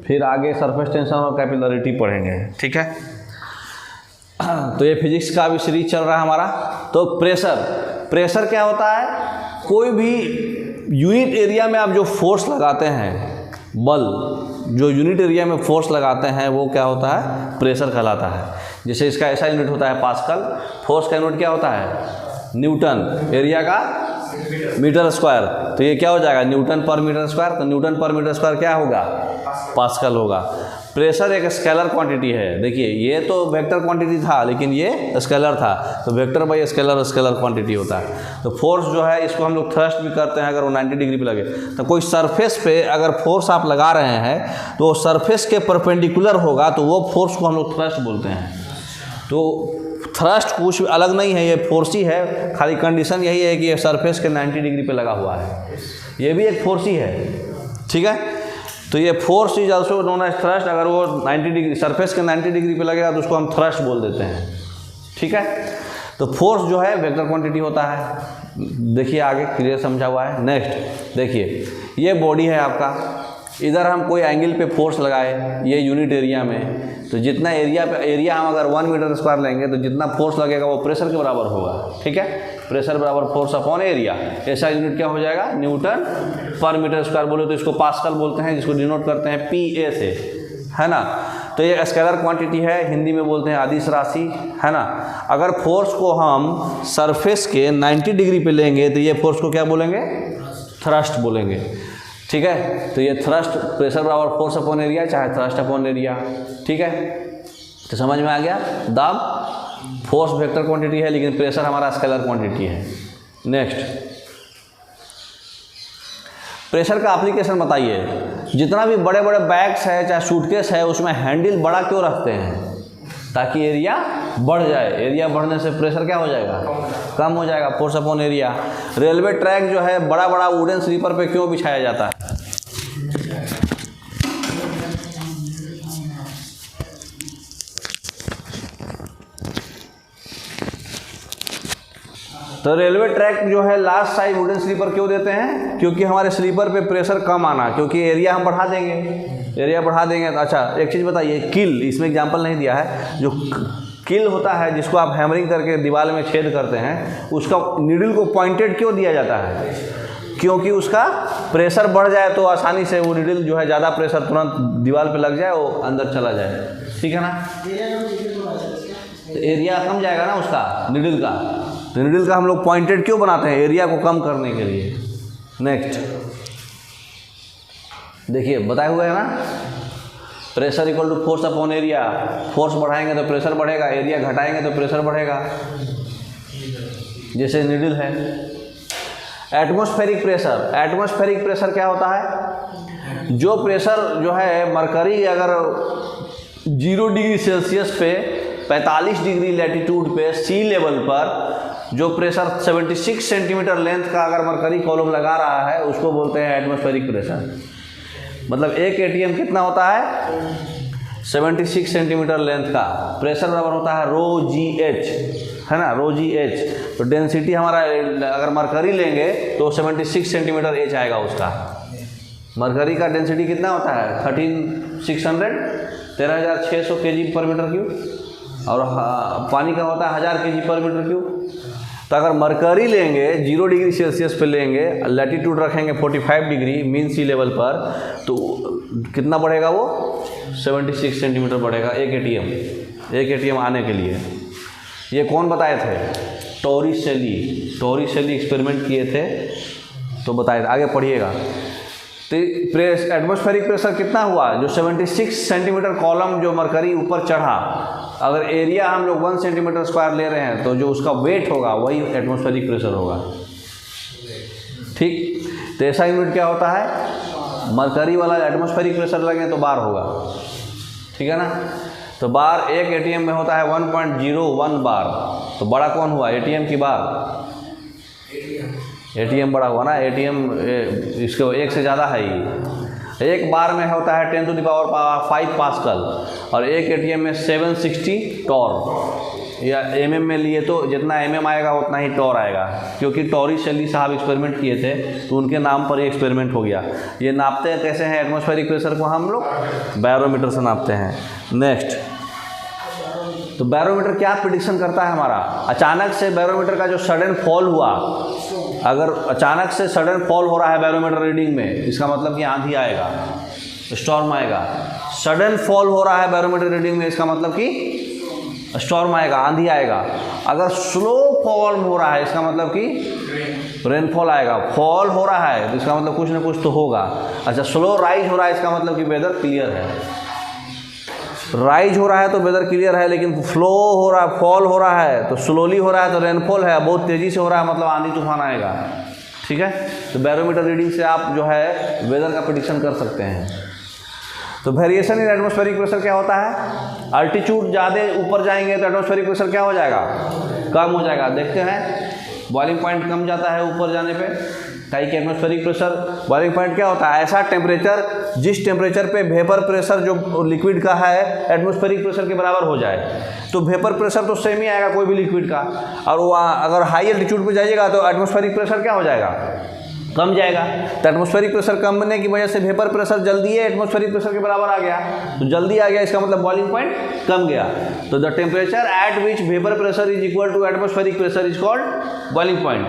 फिर आगे surface tension और कैपिलरिटी पढ़ेंगे, ठीक है। तो ये फिजिक्स का अभी सीरीज चल रहा है हमारा। तो प्रेशर क्या होता है? कोई भी यूनिट एरिया में आप जो फोर्स लगाते हैं, बल जो यूनिट एरिया में फोर्स लगाते हैं वो क्या होता है? प्रेशर कहलाता है। जैसे इसका ऐसा यूनिट होता है पास्कल, फोर्स का यूनिट क्या होता है? न्यूटन, एरिया का मीटर स्क्वायर, तो ये क्या हो जाएगा? न्यूटन पर मीटर स्क्वायर। तो न्यूटन पर मीटर स्क्वायर क्या होगा? पास्कल होगा। प्रेशर एक स्केलर क्वांटिटी है। देखिए ये तो वेक्टर क्वांटिटी था लेकिन ये स्केलर था, तो वेक्टर बाई स्केलर क्वांटिटी होता है। तो फोर्स जो है इसको हम लोग थ्रस्ट भी करते हैं अगर वो 90 डिग्री पे लगे। तो कोई सरफेस पे अगर फोर्स आप लगा रहे हैं तो सरफेस के परपेंडिकुलर होगा तो वो फोर्स को हम लोग थ्रस्ट बोलते हैं। तो थ्रस्ट कुछ अलग नहीं है, ये फोर्स ही है, खाली कंडीशन यही है कि ये सरफेस के 90 डिग्री पे लगा हुआ है। ये भी एक फोर्स ही है, ठीक है। तो ये force is also known as thrust. अगर वो 90 डिग्री सरफेस के 90 डिग्री पे लगेगा तो उसको हम थ्रस्ट बोल देते हैं, ठीक है। तो फोर्स जो है वेक्टर क्वांटिटी होता है। देखिए आगे क्लियर समझा हुआ है। नेक्स्ट देखिए, ये बॉडी है आपका, इधर हम कोई एंगल पे फोर्स लगाए ये यूनिट एरिया में, तो जितना एरिया हम अगर 1 मीटर स्क्वायर लेंगे तो जितना फोर्स लगेगा वो प्रेशर के बराबर होगा, ठीक है। प्रेशर बराबर फोर्स अपॉन एरिया। ऐसा यूनिट क्या हो जाएगा? न्यूटन पर मीटर स्क्वायर। बोले तो इसको पास्कल बोलते हैं, जिसको डिनोट करते हैं PA से, है ना। तो ये स्केलर क्वांटिटी है, हिंदी में बोलते हैं अदिश राशि, है ना। अगर फोर्स को हम सरफेस के 90 डिग्री पे लेंगे तो ये फोर्स को क्या बोलेंगे? थ्रस्ट बोलेंगे, ठीक है। तो ये थ्रस्ट प्रेशर बराबर फोर्स अपॉन एरिया, चाहे थ्रस्ट अपॉन एरिया, ठीक है। तो समझ में आ गया? दाब फोर्स वेक्टर क्वांटिटी है लेकिन प्रेशर हमारा स्केलर क्वांटिटी है। नेक्स्ट, प्रेशर का एप्लीकेशन बताइए। जितना भी बड़े बड़े बैग्स है चाहे सूटकेस है उसमें हैंडल बड़ा क्यों रखते हैं? ताकि एरिया बढ़ जाए। एरिया बढ़ने से प्रेशर क्या हो जाएगा? कम हो जाएगा, force upon area. Railway track जो है बड़ा बड़ा वुडन स्लीपर पे क्यों बिछाया जाता है? तो रेलवे ट्रैक जो है लास्ट साइड वुडन स्लीपर क्यों देते हैं? क्योंकि हमारे स्लीपर पे प्रेशर कम आना, क्योंकि एरिया हम बढ़ा देंगे। एरिया बढ़ा देंगे तो अच्छा एक चीज़ बताइए, किल, इसमें एग्जांपल नहीं दिया है, जो किल होता है जिसको आप हैमरिंग करके दीवार में छेद करते हैं, उसका नीडल को पॉइंटेड क्यों दिया जाता है? क्योंकि उसका प्रेशर बढ़ जाए तो आसानी से वो नीडल जो है ज़्यादा प्रेशर तुरंत दीवार पे लग जाए, वो अंदर चला जाए, ठीक है ना। तो एरिया कम जाएगा ना उसका, नीडल का। तो नीडल का हम लोग पॉइंटेड क्यों बनाते हैं? एरिया को कम करने के लिए। नेक्स्ट देखिए बताए हुए है ना, pressure equal to force upon area. Force बढ़ाएंगे तो प्रेशर बढ़ेगा, एरिया घटाएंगे तो प्रेशर बढ़ेगा, जैसे नीडल है। एटमॉस्फेरिक प्रेशर, एटमॉस्फेरिक प्रेशर क्या होता है? जो प्रेशर जो है मरकरी अगर 0 डिग्री सेल्सियस पे 45 डिग्री लैटिट्यूड पे सी लेवल पर जो प्रेशर 76 सेंटीमीटर लेंथ का अगर मरकरी कॉलम लगा रहा है उसको बोलते हैं एटमॉस्फेरिक प्रेशर। मतलब एक एटीएम कितना होता है? 76 सेंटीमीटर लेंथ का। प्रेशर बराबर होता है ρGH, है ना, ρGH। तो डेंसिटी हमारा अगर मरकरी लेंगे तो 76 सेंटीमीटर H आएगा उसका। मरकरी का डेंसिटी कितना होता है? 13,600 kg पर मीटर क्यूब, और पानी का होता है 1000 kg पर मीटर क्यूब। तो अगर मरकरी लेंगे 0 डिग्री सेल्सियस पे लेंगे, लैटिट्यूड रखेंगे 45 डिग्री मीन सी लेवल पर, तो कितना बढ़ेगा वो? 76 सेंटीमीटर बढ़ेगा एक एटीएम आने के लिए। ये कौन बताए थे? टॉरिसेली एक्सपेरिमेंट किए थे तो बताए थे। आगे पढ़िएगा। तो एटमॉस्फेरिक प्रेशर कितना हुआ? जो 76 सेंटीमीटर कॉलम जो मरकरी ऊपर चढ़ा, अगर एरिया हम लोग 1 सेंटीमीटर स्क्वायर ले रहे हैं तो जो उसका वेट होगा वही एटमॉस्फेरिक प्रेशर होगा, ठीक। तो ऐसा यूनिट क्या होता है? मरकरी वाला एटमॉस्फेरिक प्रेशर लगे तो बार होगा, ठीक है ना। तो बार एक एटीएम में होता है 1.01 बार। तो बड़ा कौन हुआ? एटीएम की बार। एटीएम बड़ा हुआ ना, एटीएम इसको एक से ज़्यादा है ही। एक बार में होता है 10⁵ पास्कल और एक एटीएम में 760 टॉर। या mm में लिए तो जितना mm आएगा उतना ही टॉर आएगा, क्योंकि टॉरी शेली साहब एक्सपेरिमेंट किए थे तो उनके नाम पर ये एक्सपेरिमेंट हो गया। ये नापते हैं कैसे हैं एटमॉस्फेरिक प्रेशर को, हम लोग बैरोमीटर से नापते हैं। नेक्स्ट, तो बैरोमीटर क्या प्रिडिक्शन करता है हमारा, अचानक से बैरोमीटर का जो सडन फॉल हुआ, अगर अचानक से सडन फॉल हो रहा है बैरोमीटर रीडिंग में, इसका मतलब कि आंधी आएगा, स्टॉर्म आएगा। सडन फॉल हो रहा है बैरोमीटर रीडिंग में, इसका मतलब कि स्टॉर्म आएगा, आंधी आएगा। अगर स्लो फॉल हो रहा है, इसका मतलब कि रेनफॉल आएगा। फॉल हो रहा है तो इसका मतलब कुछ ना कुछ तो होगा। अच्छा, स्लो राइज हो रहा है, इसका मतलब कि वेदर क्लियर है। राइज हो रहा है तो वेदर क्लियर है, लेकिन फ्लो हो रहा है, फॉल हो रहा है तो स्लोली हो रहा है तो रेनफॉल है, बहुत तेज़ी से हो रहा है मतलब आंधी तूफान आएगा। ठीक है, तो बैरोमीटर रीडिंग से आप जो है वेदर का प्रेडिक्शन कर सकते हैं। तो वेरिएशन इन एटमॉस्फेरिक प्रेशर क्या होता है, अल्टीट्यूड ज़्यादा ऊपर जाएंगे तो एटमॉस्फेरिक प्रेशर क्या हो जाएगा, कम हो जाएगा। देखते हैं बॉइलिंग पॉइंट कम जाता है ऊपर जाने पे, काई कि एटमॉस्फेरिक प्रेशर बॉइलिंग पॉइंट क्या होता है, ऐसा टेम्परेचर जिस टेम्परेचर पे वेपर प्रेशर जो लिक्विड का है एटमॉस्फेरिक प्रेशर के बराबर हो जाए। तो वेपर प्रेशर तो सेम ही आएगा कोई भी लिक्विड का, और वहाँ अगर हाई एल्टीट्यूड पे जाइएगा तो एटमॉस्फेरिक प्रेशर क्या हो जाएगा, कम जाएगा। तो एटमॉस्फेरिक प्रेशर कम बनने की वजह से वेपर प्रेशर जल्दी है एटमॉस्फेरिक प्रेशर के बराबर आ गया, तो जल्दी आ गया, इसका मतलब बॉइलिंग पॉइंट कम गया। तो the temperature at which vapour pressure is equal to atmospheric pressure is called boiling point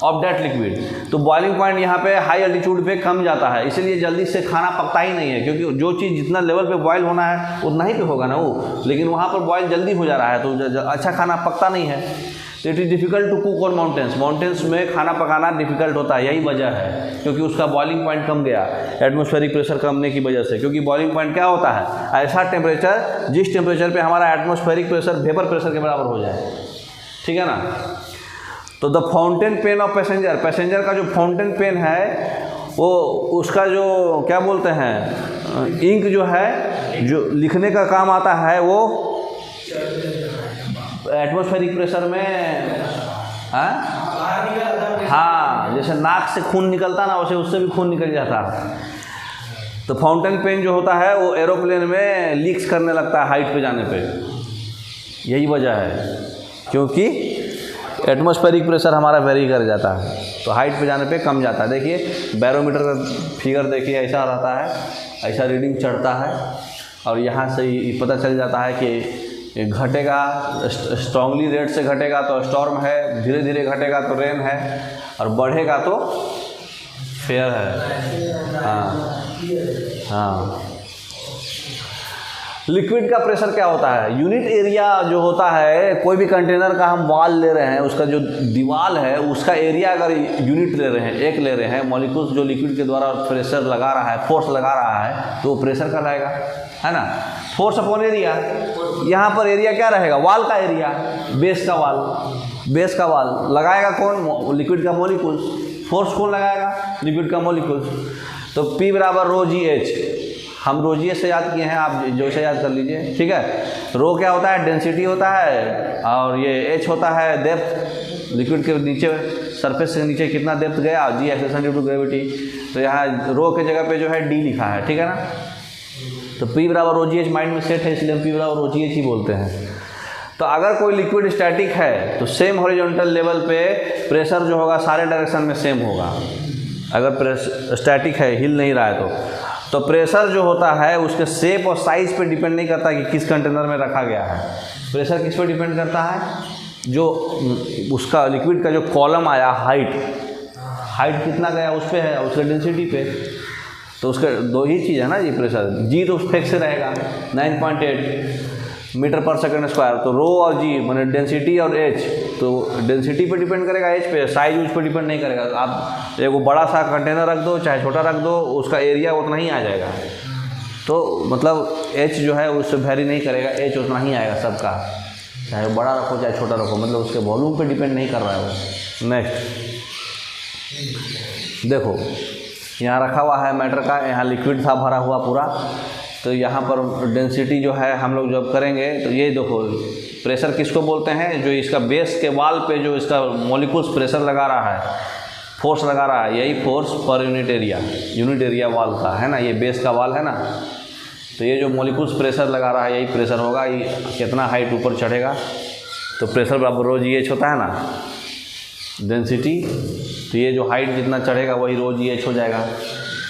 of that liquid. तो बॉइलिंग पॉइंट यहाँ पे हाई एल्टीट्यूड पे कम जाता है, इसलिए जल्दी से खाना पकता ही नहीं है, क्योंकि जो चीज़ जितना लेवल पे बॉयल होना है उतना ही पे होगा ना वो, लेकिन वहाँ पर बॉयल जल्दी हो जा रहा है तो अच्छा खाना पकता नहीं है। तो it is difficult to cook on mountains, mountains में खाना पकाना डिफ़िकल्ट होता है, यही वजह है, क्योंकि उसका बॉइलिंग पॉइंट कम गया एटमॉस्फेरिक प्रेशर कमने की वजह से। क्योंकि बॉइलिंग पॉइंट क्या होता है, ऐसा टेम्परेचर जिस टेम्परेचर पे हमारा एटमॉस्फेरिक प्रेशर वेपर प्रेशर के बराबर हो जाए। ठीक है ना। तो the fountain pain of passenger, passenger का जो फाउंटेन पेन है वो उसका जो क्या बोलते हैं इंक जो है जो लिखने का काम आता है वो एटमॉस्फेरिक प्रेशर में हाँ, जैसे नाक से खून निकलता ना वैसे उससे भी खून निकल जाता है। तो फाउंटेन पेन जो होता है वो एरोप्लेन में लीक्स करने लगता है हाइट पे जाने पे, यही वजह है, क्योंकि एटमॉस्फेरिक प्रेशर हमारा वेरी कर जाता है तो हाइट पे जाने पे कम जाता है। देखिए बैरोमीटर का फिगर देखिए, ऐसा रहता है, ऐसा रीडिंग चढ़ता है और यहाँ से पता चल जाता है कि घटेगा, स्ट्रांगली रेट से घटेगा तो स्टॉर्म है, धीरे धीरे घटेगा तो रेन है, और बढ़ेगा तो फेयर है। हाँ, लिक्विड का प्रेशर क्या होता है, यूनिट एरिया जो होता है, कोई भी कंटेनर का हम वॉल ले रहे हैं, उसका जो दीवार है उसका एरिया अगर यूनिट ले रहे हैं, एक ले रहे हैं, मॉलिक्यूल्स जो लिक्विड के द्वारा प्रेशर लगा रहा है, फोर्स लगा रहा है, तो वो प्रेशर कहलाएगा, है ना। फोर्स अपॉन एरिया, यहाँ पर एरिया क्या रहेगा, वॉल का एरिया, बेस का वॉल, बेस का वॉल लगाएगा कौन, लिक्विड का मॉलिक्यूल्स। फोर्स कौन लगाएगा, लिक्विड का मॉलिक्यूल्स। तो P बराबर रो जी एच, हम रो जी एच से याद किए हैं, आप जो से याद कर लीजिए। ठीक है, रो क्या होता है, डेंसिटी होता है, और ये एच होता है डेप्थ, लिक्विड के नीचे सरफेस से नीचे कितना डेप्थ गया, जी एक्सेलेरेशन ड्यू टू ग्रेविटी। तो यहाँ रो के जगह पे जो है डी लिखा है, ठीक है ना। तो P बराबर रो जी एच माइंड में सेट है, इसलिए हम P बराबर रो जी एच ही बोलते हैं। तो अगर कोई लिक्विड स्टैटिक है तो सेम हॉरिजॉन्टल लेवल पे प्रेशर जो होगा सारे डायरेक्शन में सेम होगा। अगर स्टैटिक है, हिल नहीं रहा है तो प्रेशर जो होता है उसके शेप और साइज़ पे डिपेंड नहीं करता कि किस कंटेनर में रखा गया है। प्रेशर किस पे डिपेंड करता है, जो उसका लिक्विड का जो कॉलम आया, हाइट कितना गया उस पर है, उसके डेंसिटी पे। तो उसके दो ही चीज़ है ना जी, प्रेशर जी तो फिक्स रहेगा 9.8 मीटर पर सेकंड स्क्वायर, तो रो और जी मैंने डेंसिटी और एच, तो डेंसिटी पे डिपेंड करेगा, एच पे, साइज उस पर डिपेंड नहीं करेगा। आप एक बड़ा सा कंटेनर रख दो चाहे छोटा रख दो, उसका एरिया उतना ही आ जाएगा। तो मतलब एच जो है उससे वेरी नहीं करेगा, एच उतना ही आएगा सबका, चाहे बड़ा रखो चाहे छोटा रखो, मतलब उसके वॉल्यूम पे डिपेंड नहीं कर रहा है वो। नेक्स्ट देखो, यहाँ रखा हुआ है मैटर का, यहाँ लिक्विड था भरा हुआ पूरा, तो यहाँ पर डेंसिटी जो है हम लोग जब करेंगे तो ये देखो प्रेशर किसको बोलते हैं, जो इसका बेस के वाल पे जो इसका मॉलिक्यूल्स प्रेशर लगा रहा है, फोर्स लगा रहा है, यही फोर्स पर यूनिट एरिया वाल का है ना, ये बेस का वाल है ना। तो ये जो मॉलिक्यूल्स प्रेशर लगा रहा है यही प्रेशर होगा, ये कितना हाइट ऊपर चढ़ेगा तो प्रेशर बराबर रो जी एच होता है ना, डेंसिटी, तो ये जो हाइट जितना चढ़ेगा वही रो जी एच हो जाएगा।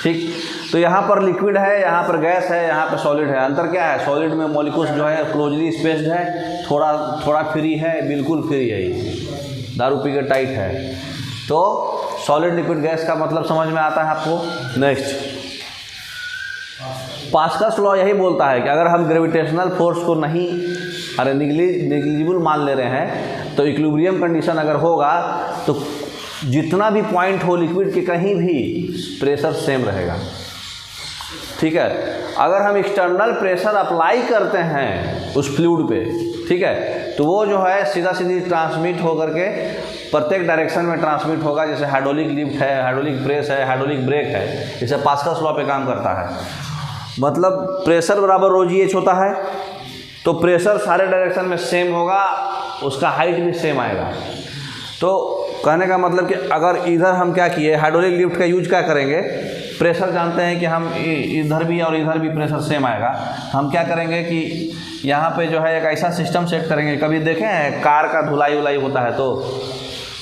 ठीक, तो यहाँ पर लिक्विड है, यहाँ पर गैस है, यहाँ पर सॉलिड है। अंतर क्या है, सॉलिड में मॉलिक्यूल्स जो है क्लोजली स्पेस्ड है, थोड़ा फ्री है, बिल्कुल फ्री है, ये दारू पी के टाइट है। तो सॉलिड लिक्विड गैस का मतलब समझ में आता है आपको। नेक्स्ट, पास्कल्स लॉ यही बोलता है कि अगर हम ग्रेविटेशनल फोर्स को नहीं नेग्लिजिबल मान ले रहे हैं तो इक्विलिब्रियम कंडीशन अगर होगा तो जितना भी पॉइंट हो लिक्विड के कहीं भी प्रेशर सेम रहेगा। ठीक है, अगर हम एक्सटर्नल प्रेशर अप्लाई करते हैं उस फ्लूइड पे, ठीक है, तो वो जो है सीधा सीधी ट्रांसमिट होकर के प्रत्येक डायरेक्शन में ट्रांसमिट होगा। जैसे हाइड्रोलिक लिफ्ट है, हाइड्रोलिक प्रेस है, हाइड्रोलिक ब्रेक है, जैसे पास्कल्स लॉ पे काम करता है। मतलब प्रेशर बराबर रो जी एच होता है, तो प्रेशर सारे डायरेक्शन में सेम होगा, उसका हाइट भी सेम आएगा। तो कहने का मतलब कि अगर इधर हम क्या किए, हाइड्रोलिक लिफ्ट का यूज क्या करेंगे, प्रेशर जानते हैं कि हम इधर भी और इधर भी प्रेशर सेम आएगा, हम क्या करेंगे कि यहाँ पे जो है एक ऐसा सिस्टम सेट करेंगे। कभी देखें हैं कार का धुलाई उलाई होता है, तो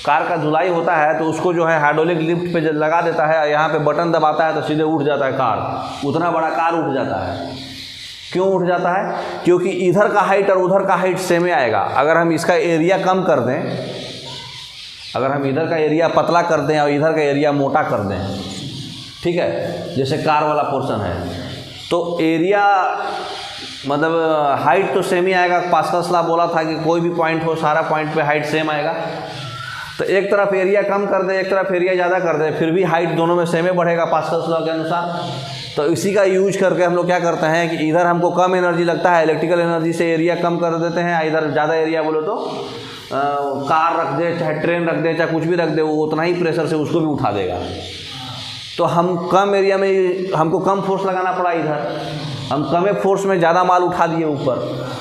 कार का धुलाई होता है तो उसको जो है हाइड्रोलिक लिफ्ट पे लगा देता है, यहाँ पे बटन दबाता है तो सीधे उठ जाता है कार, उतना बड़ा कार उठ जाता है। क्यों उठ जाता है, क्योंकि इधर का हाइट और उधर का हाइट सेम ही आएगा। अगर हम इसका एरिया कम कर दें, अगर हम इधर का एरिया पतला कर दें और इधर का एरिया मोटा कर दें, ठीक है, जैसे कार वाला पोर्शन है, तो एरिया मतलब हाइट तो सेम ही आएगा। पास्कल्स लॉ बोला था कि कोई भी पॉइंट हो, सारा पॉइंट पे हाइट सेम आएगा। तो एक तरफ एरिया कम कर दे, एक तरफ एरिया ज़्यादा कर दे, फिर भी हाइट दोनों में सेम ही बढ़ेगा पास्कल्स लॉ के अनुसार। तो इसी का यूज करके हम लोग क्या करते हैं कि इधर हमको कम एनर्जी लगता है, इलेक्ट्रिकल एनर्जी से एरिया कम कर देते हैं, इधर ज़्यादा एरिया बोलो तो कार रख दे, चाहे ट्रेन रख दे, चाहे कुछ भी रख दे, वो उतना ही प्रेशर से उसको भी उठा देगा। तो हम कम एरिया में हमको कम फोर्स लगाना पड़ा, इधर हम कम फोर्स में ज़्यादा माल उठा दिए ऊपर,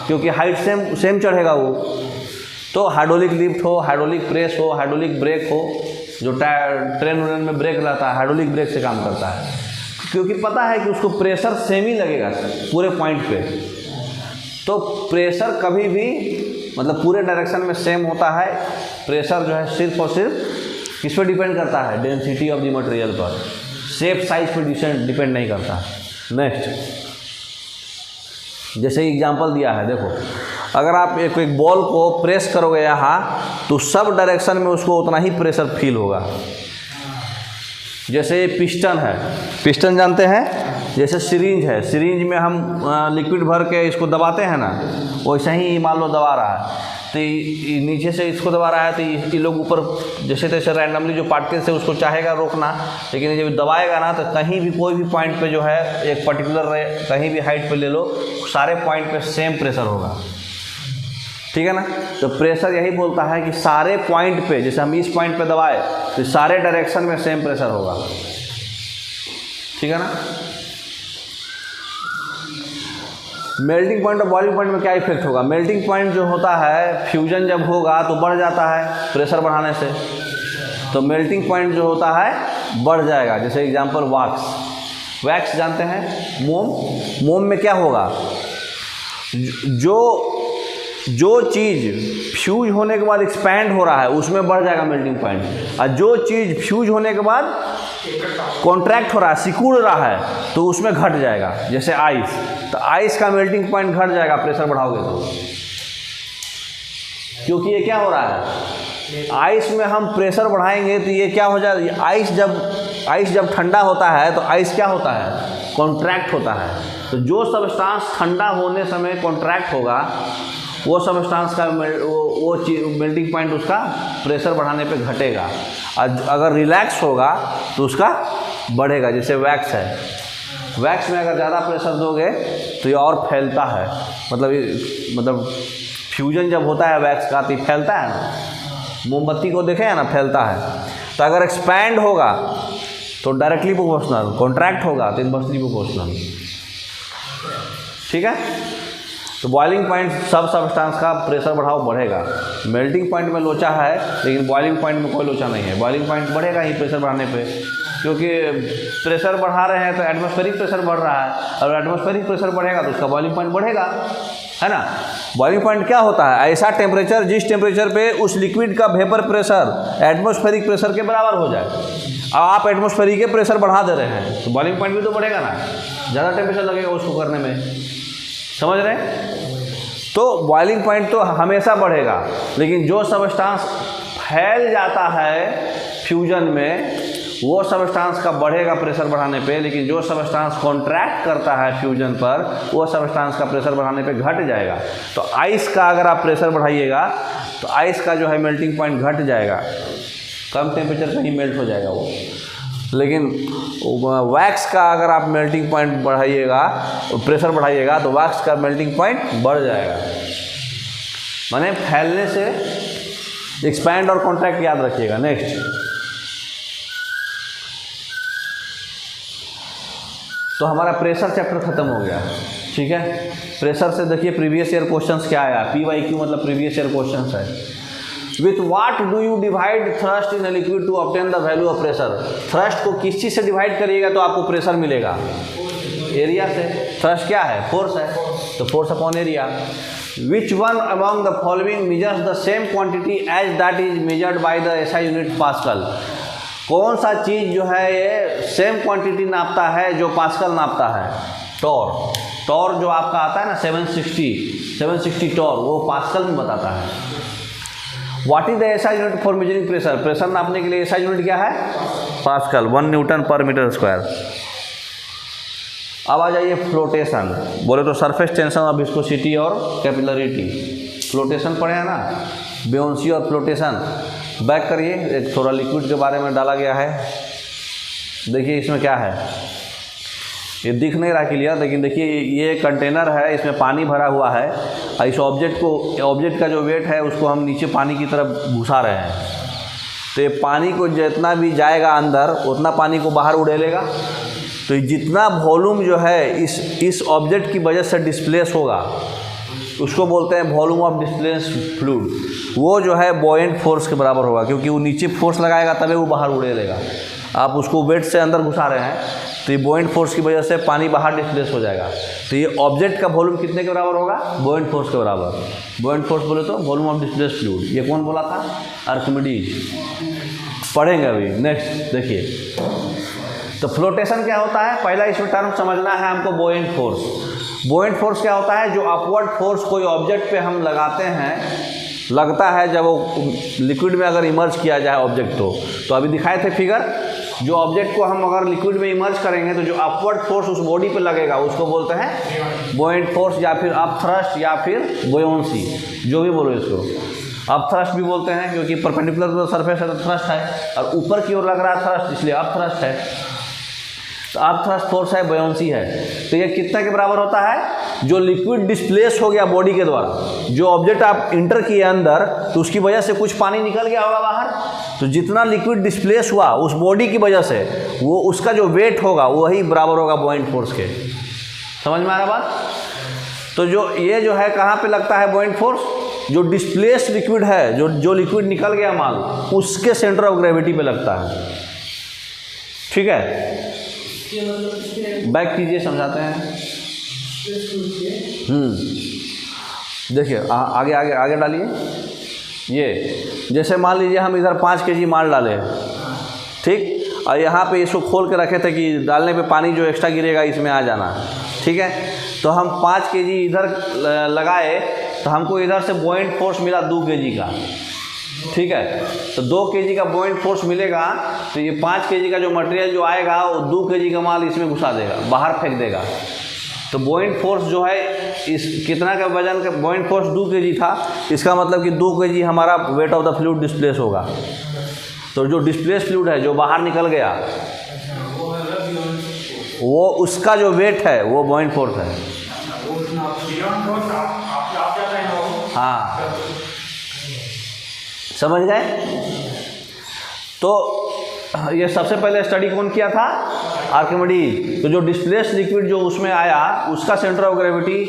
क्योंकि हाइट सेम चढ़ेगा वो। तो हाइड्रोलिक लिफ्ट हो, हाइड्रोलिक प्रेस हो, हाइड्रोलिक ब्रेक हो, जो ट्रेन व्रेन में ब्रेक रहता है, हाइड्रोलिक ब्रेक से काम करता है, क्योंकि पता है कि उसको प्रेशर सेम ही लगेगा पूरे पॉइंट पे। तो प्रेशर कभी भी मतलब पूरे डायरेक्शन में सेम होता है। प्रेशर जो है सिर्फ और सिर्फ किस पर डिपेंड करता है, डेंसिटी ऑफ द मटेरियल पर, शेप साइज पर डिपेंड नहीं करता। नेक्स्ट, जैसे एग्जांपल दिया है, देखो अगर आप एक बॉल को प्रेस करोगे यहाँ, तो सब डायरेक्शन में उसको उतना ही प्रेशर फील होगा। जैसे पिस्टन है, पिस्टन जानते हैं, जैसे सिरिंज है, सिरिंज में हम लिक्विड भर के इसको दबाते हैं ना, वैसे ही मान लो दबा रहा है, तो नीचे से इसको दबा रहा है, तो ये लोग ऊपर जैसे तैसे रैंडमली जो पार्टिकल्स है उसको चाहेगा रोकना, लेकिन जब दबाएगा ना तो कहीं भी कोई भी पॉइंट पे जो है एक पर्टिकुलर कहीं भी हाइट पे ले लो, सारे पॉइंट पे सेम प्रेशर होगा। ठीक है ना, तो प्रेशर यही बोलता है कि सारे पॉइंट पे, जैसे हम इस पॉइंट पे दबाए तो सारे डायरेक्शन में सेम प्रेशर होगा। ठीक है ना। मेल्टिंग पॉइंट और बॉइलिंग पॉइंट में क्या इफेक्ट होगा, मेल्टिंग पॉइंट जो होता है फ्यूजन जब होगा तो बढ़ जाता है प्रेशर बढ़ाने से, तो मेल्टिंग पॉइंट जो होता है बढ़ जाएगा। जैसे एग्जांपल वैक्स जानते हैं, मोम में क्या होगा, जो चीज़ फ्यूज होने के बाद एक्सपैंड हो रहा है उसमें बढ़ जाएगा मेल्टिंग पॉइंट, और जो चीज़ फ्यूज होने के बाद कॉन्ट्रैक्ट हो रहा है, सिकुड़ रहा है, तो उसमें घट जाएगा। जैसे आइस, तो आइस का मेल्टिंग पॉइंट घट जाएगा प्रेशर बढ़ाओगे तो, क्योंकि ये क्या हो रहा है, आइस में हम प्रेशर बढ़ाएंगे तो ये क्या हो जाएगा, आइस जब ठंडा होता है तो आइस क्या होता है, कॉन्ट्रैक्ट होता है। तो जो सब्सटेंस ठंडा होने समय कॉन्ट्रैक्ट होगा वो सब्सटेंस का वो मेल्टिंग पॉइंट उसका प्रेशर बढ़ाने पे घटेगा, और अगर रिलैक्स होगा तो उसका बढ़ेगा। जैसे वैक्स है, वैक्स में अगर ज़्यादा प्रेशर दोगे तो ये और फैलता है, मतलब फ्यूजन जब होता है वैक्स का तो ये फैलता है ना, मोमबत्ती को देखे हैं ना, फैलता है। तो अगर एक्सपैंड होगा तो डायरेक्टली प्रोपोर्शनल, कॉन्ट्रैक्ट होगा तो इनवर्सली प्रोपोर्शनल। ठीक है, तो बॉइलिंग पॉइंट सब सब्सटेंस का प्रेशर बढ़ाओ बढ़ेगा। मेल्टिंग पॉइंट में लोचा है, लेकिन बॉइलिंग पॉइंट में कोई लोचा नहीं है। बॉइलिंग पॉइंट बढ़ेगा ही प्रेशर बढ़ाने पे, क्योंकि प्रेशर बढ़ा रहे हैं तो एटमॉस्फेरिक प्रेशर बढ़ रहा है, और एटमॉस्फेरिक प्रेशर बढ़ेगा तो उसका बॉइलिंग पॉइंट बढ़ेगा। है ना। बॉइलिंग पॉइंट क्या होता है, ऐसा टेम्परेचर जिस टेम्परेचर पे उस लिक्विड का वेपर प्रेशर एटमॉस्फेरिक प्रेशर के बराबर हो जाए। अब आप एटमॉस्फेरिक के प्रेशर बढ़ा दे रहे हैं तो बॉइलिंग पॉइंट भी तो बढ़ेगा ना, ज़्यादा टेम्परेचर लगेगा उसको करने में, समझ रहे हैं। तो बॉइलिंग पॉइंट तो हमेशा बढ़ेगा, लेकिन जो सब्सटेंस फैल जाता है फ्यूजन में वो सब्सटेंस का बढ़ेगा प्रेशर बढ़ाने पे, लेकिन जो सब्सटेंस कॉन्ट्रैक्ट करता है फ्यूजन पर वो सब्सटेंस का प्रेशर बढ़ाने पे घट जाएगा। तो आइस का अगर आप प्रेशर बढ़ाइएगा तो आइस का जो है मेल्टिंग पॉइंट घट जाएगा, कम टेम्परेचर पे ही मेल्ट हो जाएगा वो। लेकिन वैक्स का अगर आप मेल्टिंग पॉइंट बढ़ाइएगा, प्रेशर बढ़ाइएगा तो वैक्स का मेल्टिंग पॉइंट बढ़ जाएगा। माने फैलने से एक्सपैंड और कॉन्ट्रैक्ट याद रखिएगा। नेक्स्ट, तो हमारा प्रेशर चैप्टर खत्म हो गया, ठीक है। प्रेशर से देखिए प्रीवियस ईयर क्वेश्चंस क्या आया, PYQ मतलब प्रीवियस ईयर क्वेश्चंस है। With what do you divide thrust in a liquid to obtain the value of pressure. Thrust को किस चीज़ से डिवाइड करिएगा तो आपको प्रेशर मिलेगा, एरिया से। थ्रस्ट क्या है, फोर्स है, तो force upon area. Which one among the following measures the same quantity as that is measured by the SI unit pascal. कौन सा चीज़ जो है ये सेम क्वांटिटी नापता है जो पास्कल नापता है, टॉर। टॉर जो आपका आता है ना 760 टॉर, वो पास्कल में बताता है। What is the SI unit for measuring pressure. Pressure नापने के लिए SI यूनिट क्या है, पास्कल, 1 न्यूटन पर मीटर स्क्वायर। अब आ जाइए फ्लोटेशन। बोले तो सरफेस टेंशन और विस्कोसिटी और कैपिलरिटी। फ्लोटेशन पढ़े हैं ना, बेयोंसी और फ्लोटेशन। बैक करिए, एक थोड़ा लिक्विड के बारे में डाला गया है। देखिए इसमें क्या है, ये दिख नहीं रहा क्लियर, लेकिन देखिए ये कंटेनर है, इसमें पानी भरा हुआ है। इस ऑब्जेक्ट का जो वेट है उसको हम नीचे पानी की तरफ घुसा रहे हैं। तो ये पानी को जितना भी जाएगा अंदर उतना पानी को बाहर उड़ेलेगा। तो जितना वॉल्यूम जो है इस ऑब्जेक्ट की वजह से डिस्प्लेस होगा उसको बोलते हैं वॉल्यूम ऑफ डिस्प्लेस फ्लूइड। वो जो है बॉयेंट फोर्स के बराबर होगा, क्योंकि वो नीचे फोर्स लगाएगा तभी वो बाहर उड़ेलेगा। आप उसको वेट से अंदर घुसा रहे हैं तो ये बॉयेंट फोर्स की वजह से पानी बाहर डिस्प्लेस हो जाएगा। तो ये ऑब्जेक्ट का वॉल्यूम कितने के बराबर होगा, बॉयेंट फोर्स के बराबर। बॉयेंट फोर्स बोले तो वॉल्यूम ऑफ डिस्प्लेस फ्लूइड। ये कौन बोला था, आर्किमिडीज। पढ़ेंगे अभी। नेक्स्ट देखिए, तो फ्लोटेशन क्या होता है, पहला इसमें टर्म समझना है हमको, बॉयेंट फोर्स। बॉयेंट फोर्स क्या होता है, जो अपवर्ड फोर्स कोई ऑब्जेक्ट पे हम लगाते हैं, लगता है जब वो लिक्विड में अगर इमर्ज किया जाए ऑब्जेक्ट तो अभी दिखाए थे फिगर, जो ऑब्जेक्ट को हम अगर लिक्विड में इमर्ज करेंगे तो जो अपवर्ड फोर्स उस बॉडी पे लगेगा उसको बोलते हैं बॉयेंट फोर्स, या फिर अप थ्रस्ट, या फिर बोयोंसी, जो भी बोलो इसको। अप थ्रस्ट भी बोलते हैं क्योंकि परपेंडिकुलर तो सरफेस है तो थ्रस्ट है, और ऊपर की ओर लग रहा है थ्रस्ट, इसलिए अप थ्रस्ट है। तो अप थ्रस्ट फोर्स है, बोयोंसी है। तो ये कितना के बराबर होता है, जो लिक्विड डिस्प्लेस हो गया बॉडी के द्वारा, जो ऑब्जेक्ट आप इंटर किए अंदर तो उसकी वजह से कुछ पानी निकल गया होगा बाहर, तो जितना लिक्विड डिस्प्लेस हुआ उस बॉडी की वजह से वो उसका जो वेट होगा वही बराबर होगा बॉयेंट फोर्स के। समझ में आ रहा बात। तो ये जो है कहाँ पे लगता है बॉयेंट फोर्स, जो डिस्प्लेस्ड लिक्विड है, जो लिक्विड निकल गया माल, उसके सेंटर ऑफ ग्रेविटी पे लगता है। ठीक है, बैक कीजिए, समझाते हैं। देखिए आगे आगे आगे डालिए। ये जैसे मान लीजिए हम इधर 5 kg माल डाले, ठीक, और यहाँ पे इसको खोल के रखे थे कि डालने पे पानी जो एक्स्ट्रा गिरेगा इसमें आ जाना, ठीक है। तो हम 5 kg इधर लगाए तो हमको इधर से बॉयेंट फोर्स मिला 2 kg का, ठीक है। तो 2 kg का बॉयेंट फोर्स मिलेगा तो ये 5 kg का जो मटेरियल जो आएगा वो 2 kg का माल इसमें घुसा देगा, बाहर फेंक देगा। तो बॉयेंट फोर्स जो है इस कितना का वजन का बॉयेंट फोर्स 2 kg था, इसका मतलब कि 2 kg हमारा wait of the fluid displace होगा। तो जो डिस्प्लेस फ्लूइड है जो बाहर निकल गया वो उसका जो वेट है वो बॉयेंट फोर्स है। हाँ, समझ गए। तो ये सबसे पहले स्टडी कौन किया था, आर्किमिडीज। तो जो डिस्प्लेस लिक्विड जो उसमें आया उसका सेंटर ऑफ ग्रेविटी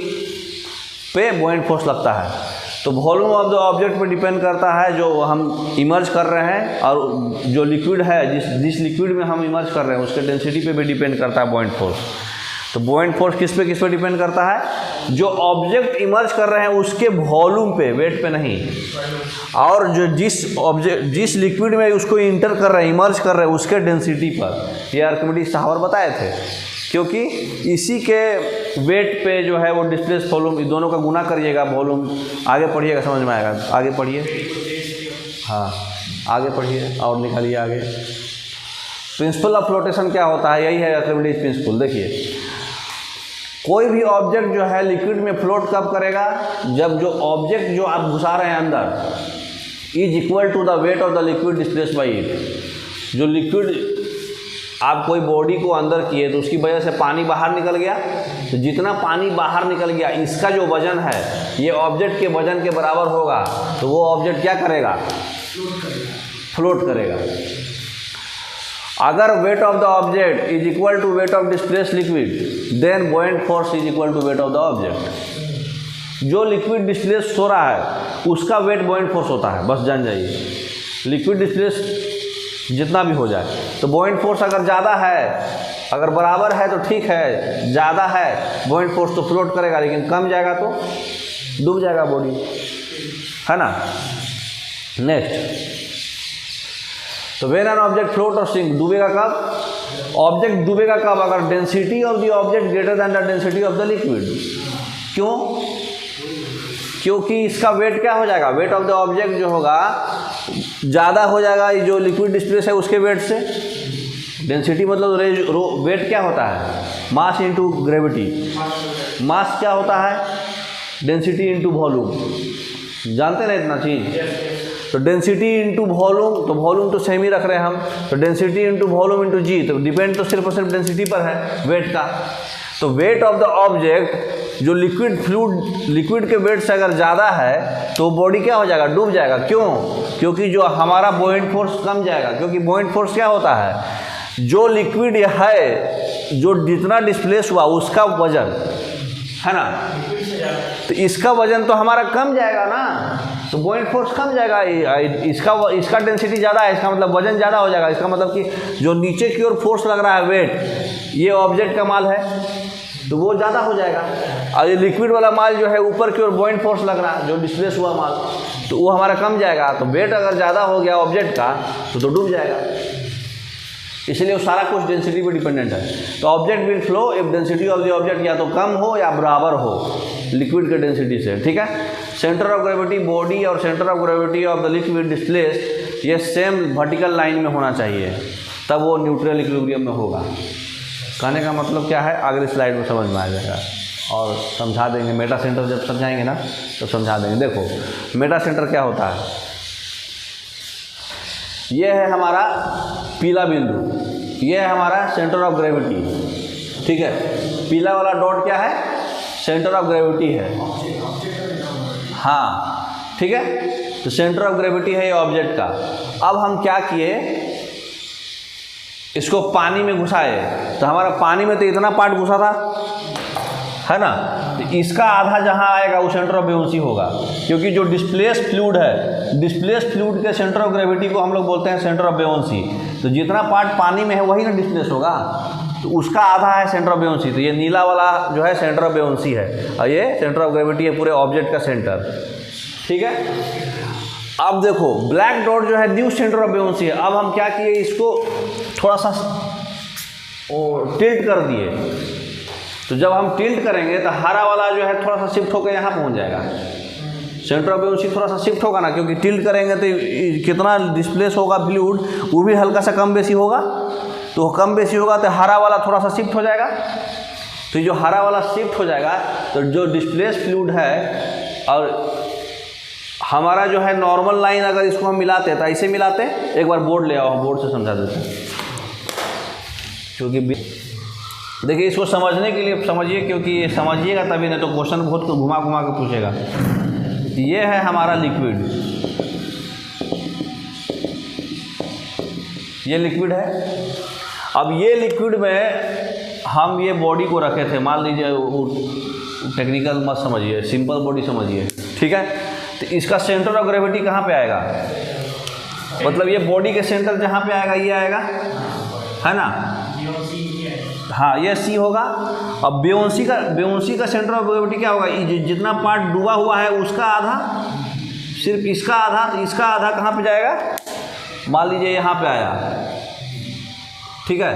पे बॉयेंट फोर्स लगता है। तो वॉल्यूम ऑफ द ऑब्जेक्ट पे डिपेंड करता है जो हम इमर्ज कर रहे हैं, और जो लिक्विड है जिस लिक्विड में हम इमर्ज कर रहे हैं उसके डेंसिटी पे भी डिपेंड करता है बॉयेंट फोर्स। तो बुओयंट फोर्स किस पे डिपेंड करता है? जो ऑब्जेक्ट इमर्ज कर रहे हैं उसके वॉल्यूम पे, वेट पे नहीं। और जो जिस लिक्विड में उसको इंटर कर रहे हैं, इमर्ज कर रहे हैं, उसके डेंसिटी पर। ये आर्किमिडीज शावर बताए थे, क्योंकि इसी के वेट पे जो है वो डिस्प्लेस वॉल्यूम, दोनों का गुना करिएगा वॉल्यूम। आगे पढ़िएगा, समझ में आएगा। आगे पढ़िए, हाँ आगे पढ़िए और निकालिए आगे। प्रिंसिपल ऑफ फ्लोटेशन क्या होता है? यही है आर्किमिडीज प्रिंसिपल। देखिए, कोई भी ऑब्जेक्ट जो है लिक्विड में फ्लोट कब करेगा? जब जो ऑब्जेक्ट जो आप घुसा रहे हैं अंदर is equal to the weight of the liquid displace by it. जो लिक्विड आप कोई बॉडी को अंदर किए तो उसकी वजह से पानी बाहर निकल गया, तो जितना पानी बाहर निकल गया इसका जो वजन है ये ऑब्जेक्ट के वजन के बराबर होगा, तो वो ऑब्जेक्ट क्या करेगा? फ्लोट करेगा। अगर weight of the object is equal to weight of displace liquid, then buoyant force is equal to weight of the object. जो लिक्विड डिस्प्लेस हो रहा है उसका वेट बुओयंट फोर्स होता है, बस जान जाइए। लिक्विड डिस्प्लेस जितना भी हो जाए, तो बुओयंट फोर्स अगर ज़्यादा है, अगर बराबर है तो ठीक है, ज़्यादा है बुओयंट फोर्स तो फ्लोट करेगा, लेकिन कम जाएगा तो डूब जाएगा बॉडी, है ना। नेक्स्ट, तो व्हेन एन ऑब्जेक्ट फ्लोट और सिंक, डूबेगा कब? ऑब्जेक्ट डूबेगा कब? अगर density of the object greater than the density of the liquid. क्यों? क्योंकि इसका वेट क्या हो जाएगा? वेट ऑफ द ऑब्जेक्ट जो होगा ज़्यादा हो जाएगा जो लिक्विड डिस्प्लेस है उसके वेट से। डेंसिटी मतलब वेट क्या होता है? Mass into gravity. मास क्या होता है? Density into volume. जानते ना इतना चीज़? तो डेंसिटी इंटू वॉल्यूम, तो वॉल्यूम तो सेम ही रख रहे हैं हम, तो डेंसिटी इंटू वॉल्यूम इंटू जी, तो डिपेंड तो सिर्फ और सिर्फ डेंसिटी पर है, वेट का। तो वेट ऑफ द ऑब्जेक्ट जो लिक्विड के वेट से अगर ज़्यादा है तो बॉडी क्या हो जाएगा? डूब जाएगा। क्यों? क्योंकि जो हमारा बुओयंट फोर्स कम जाएगा। क्योंकि बुओयंट फोर्स क्या होता है? जो लिक्विड है, जो जितना डिस्प्लेस हुआ उसका वजन, है ना, तो इसका वजन तो हमारा कम जाएगा ना, तो बुओयंट फोर्स कम जाएगा। इसका डेंसिटी ज़्यादा है, इसका मतलब वजन ज़्यादा हो जाएगा। इसका मतलब कि जो नीचे की ओर फोर्स लग रहा है वेट, ये ऑब्जेक्ट का माल है तो वो ज़्यादा हो जाएगा, और ये लिक्विड वाला माल जो है ऊपर की ओर बुओयंट फोर्स लग रहा है, जो डिस्प्लेस हुआ माल, तो वो हमारा कम जाएगा। तो वेट अगर ज़्यादा हो गया ऑब्जेक्ट का तो डूब जाएगा। इसलिए वो सारा कुछ डेंसिटी पे डिपेंडेंट है। तो object will flow if density of the object या तो कम हो या बराबर हो लिक्विड के डेंसिटी से। ठीक है। सेंटर ऑफ ग्रेविटी बॉडी और centre of gravity of the liquid displace ये सेम वर्टिकल लाइन में होना चाहिए, तब वो न्यूट्रल इक्विलिब्रियम में होगा। कहने का मतलब क्या है, अगली स्लाइड में समझ में आ जाएगा और समझा देंगे। मेटा सेंटर जब समझाएंगे ना तो समझा देंगे। देखो मेटा सेंटर क्या होता है, ये है हमारा पीला बिंदु, ये है हमारा सेंटर ऑफ ग्रेविटी। ठीक है, पीला वाला डॉट क्या है? सेंटर ऑफ ग्रेविटी है। हाँ ठीक है, तो सेंटर ऑफ ग्रेविटी है ये ऑब्जेक्ट का। अब हम क्या किए, इसको पानी में घुसाए, तो हमारा पानी में तो इतना पार्ट घुसा था, है ना, तो इसका आधा जहाँ आएगा वो सेंटर ऑफ बेउंसी होगा, क्योंकि जो डिस्प्लेस फ्लूइड है, डिस्प्लेस फ्लूइड के सेंटर ऑफ ग्रेविटी को हम लोग बोलते हैं सेंटर ऑफ बेउंसी। तो जितना पार्ट पानी में है वही ना डिस्प्लेस होगा, तो उसका आधा है सेंटर ऑफ बेउंसी। तो ये नीला वाला जो है सेंटर ऑफ बेउंसी है, और ये सेंटर ऑफ ग्रेविटी है पूरे ऑब्जेक्ट का सेंटर। ठीक है, अब देखो ब्लैक डॉट जो है न्यू सेंटर ऑफ बेउंसी है। अब हम क्या किए, इसको थोड़ा सा टिल्ट कर दिए। तो जब हम टिल्ट करेंगे तो हरा वाला जो है थोड़ा सा शिफ्ट होकर यहाँ पहुँच जाएगा। सेंटर ऑफ बेउंसी थोड़ा सा शिफ्ट होगा ना, क्योंकि टिल्ट करेंगे तो कितना डिस्प्लेस होगा फ्लूइड, वो भी हल्का सा कम बेसी होगा। तो कम बेसी होगा तो हरा वाला थोड़ा सा शिफ्ट हो जाएगा। तो जो हरा वाला शिफ्ट हो जाएगा तो जो डिस्प्लेस फ्लूइड है, और हमारा जो है नॉर्मल लाइन अगर इसको हम मिलाते तो ऐसे मिलाते, एक बार बोर्ड ले आओ, हम बोर्ड से समझा देते हैं। क्योंकि देखिए इसको समझने के लिए समझिए, क्योंकि ये समझिएगा तभी, नहीं तो क्वेश्चन बहुत घुमा घुमा के पूछेगा। ये है हमारा लिक्विड, ये लिक्विड है। अब ये लिक्विड में हम ये बॉडी को रखे थे, मान लीजिए, टेक्निकल मत समझिए, सिंपल बॉडी समझिए। ठीक है, तो इसका सेंटर ऑफ ग्रेविटी कहाँ पे आएगा, मतलब ये बॉडी के सेंटर जहाँ पे आएगा ये आएगा, है ना। हाँ ये सी होगा। अब बेयोंसी का सेंटर ऑफ ग्रेविटी क्या होगा, जितना पार्ट डूबा हुआ है उसका आधा, सिर्फ इसका आधा, तो इसका आधा कहाँ पे जाएगा, मान लीजिए यहाँ पे आया, ठीक है,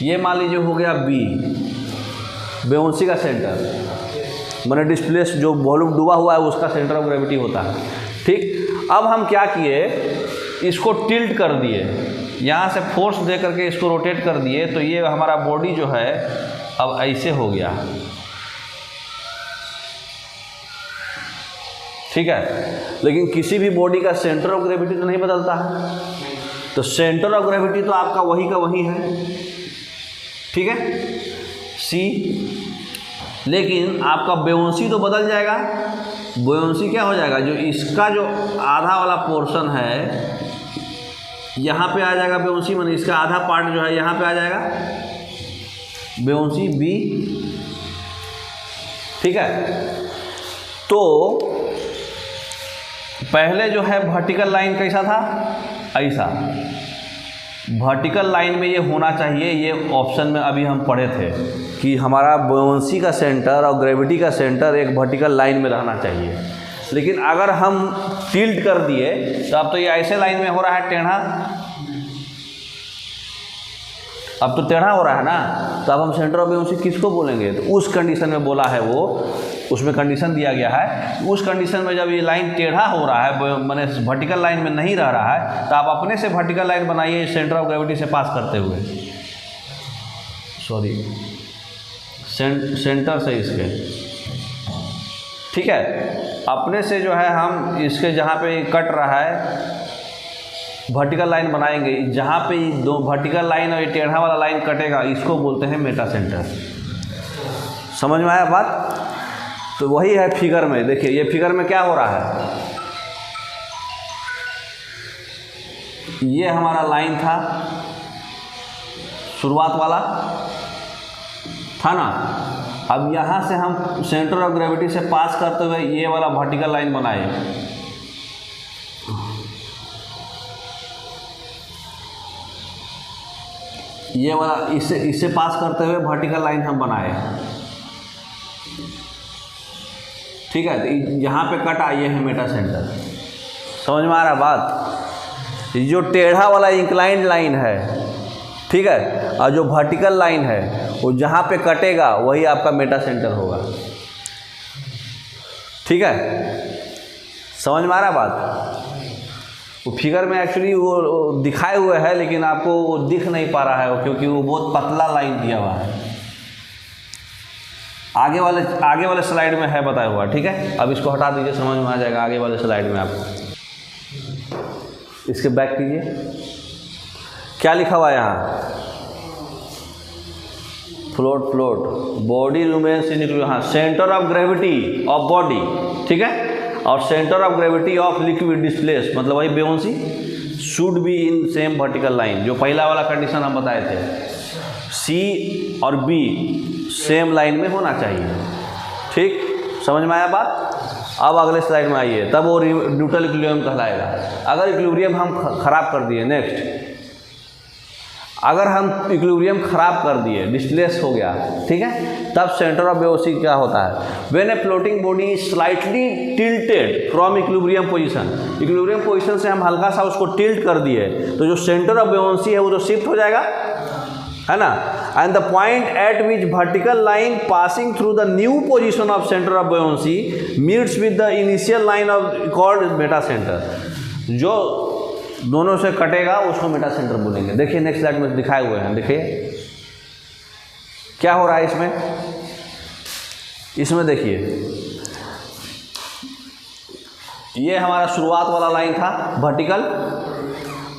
ये मान लीजिए हो गया बी, बेयोंसी का सेंटर, मैंने डिस्प्लेस जो वॉल्यूम डूबा हुआ है उसका सेंटर ऑफ ग्रेविटी होता है, ठीक। अब हम क्या किए, इसको टिल्ट कर दिए, यहाँ से फोर्स दे करके इसको रोटेट कर दिए, तो ये हमारा बॉडी जो है अब ऐसे हो गया, ठीक है। लेकिन किसी भी बॉडी का सेंटर ऑफ ग्रेविटी तो नहीं बदलता है, तो सेंटर ऑफ ग्रेविटी तो आपका वही का वही है, ठीक है, सी। लेकिन आपका बेयोंसी तो बदल जाएगा। बेयोंसी क्या हो जाएगा, जो इसका जो आधा वाला पोर्शन है यहाँ पे आ जाएगा बेयोंसी, माने इसका आधा पार्ट जो है यहाँ पे आ जाएगा बेयोंसी बी, ठीक है। तो पहले जो है वर्टिकल लाइन कैसा था, ऐसा वर्टिकल लाइन में ये होना चाहिए, ये ऑप्शन में अभी हम पढ़े थे कि हमारा बेयोंसी का सेंटर और ग्रेविटी का सेंटर एक वर्टिकल लाइन में रहना चाहिए। लेकिन अगर हम टिल्ट कर दिए तो अब तो ये ऐसे लाइन में हो रहा है टेढ़ा, अब तो टेढ़ा हो रहा है ना, तो अब हम सेंटर ऑफ बेयोंसी किसको बोलेंगे, तो उस कंडीशन में बोला है वो, उसमें कंडीशन दिया गया है, उस कंडीशन में जब ये लाइन टेढ़ा हो रहा है, माने वर्टिकल लाइन में नहीं रह रहा है, तो आप अपने से वर्टिकल लाइन बनाइए सेंटर ऑफ ग्रेविटी से पास करते हुए, सॉरी सेंटर से इसके, ठीक है, अपने से जो है हम इसके जहाँ पे कट रहा है वर्टिकल लाइन बनाएंगे, जहाँ पे दो वर्टिकल लाइन और ये टेढ़ा वाला लाइन कटेगा इसको बोलते हैं मेटा सेंटर। समझ में आया बात? तो वही है फिगर में, देखिए ये फिगर में क्या हो रहा है, ये हमारा लाइन था, शुरुआत वाला था ना, अब यहाँ से हम सेंटर ऑफ ग्रेविटी से पास करते हुए ये वाला वर्टिकल लाइन बनाए, ये वाला इससे पास करते हुए वर्टिकल लाइन हम बनाए, ठीक है। तो यहाँ पे कटा, ये है मेटा सेंटर। समझ में आ रहा बात? जो टेढ़ा वाला इंक्लाइंड लाइन है, ठीक है, और जो वर्टिकल लाइन है वो जहाँ पे कटेगा वही आपका मेटा सेंटर होगा, ठीक है। समझ में आ रहा बात? वो फिगर में एक्चुअली वो दिखाए हुए है, लेकिन आपको वो दिख नहीं पा रहा है क्योंकि वो बहुत पतला लाइन दिया हुआ है। आगे वाले स्लाइड में है बताया हुआ, ठीक है। अब इसको हटा दीजिए, समझ में आ जाएगा आगे वाले स्लाइड में आपको। इसके बैक कीजिए, क्या लिखा हुआ है यहाँ, float body remains in equilibrium, हाँ, centre of gravity of body, ठीक है, और centre of gravity of liquid displace, मतलब वही buoyancy should be in same vertical line, जो पहला वाला कंडीशन हम बताए थे, सी और बी सेम लाइन में होना चाहिए, ठीक। समझ में आया बात? अब अगले स्लाइड में आइए, तब वो न्यूट्रल इक्विलिब्रियम कहलाएगा। अगर इक्विलिब्रियम हम खराब कर दिए, नेक्स्ट, अगर हम इक्विलिब्रियम खराब कर दिए, डिस्प्लेस हो गया, ठीक है, तब सेंटर ऑफ बेयोंसी क्या होता है, when a floating body slightly tilted from equilibrium position, equilibrium position से हम हल्का सा उसको टिल्ट कर दिए तो जो सेंटर ऑफ बेयोंसी है वो तो शिफ्ट हो जाएगा, है ना। And the point at which vertical line passing through the new position of centre of buoyancy meets with the initial line of called metacentre, जो दोनों से कटेगा उसको मेटा सेंटर बोलेंगे। देखिए नेक्स्ट स्लाइड में दिखाए हुए हैं, देखिए क्या हो रहा है इसमें देखिए, ये हमारा शुरुआत वाला लाइन था वर्टिकल,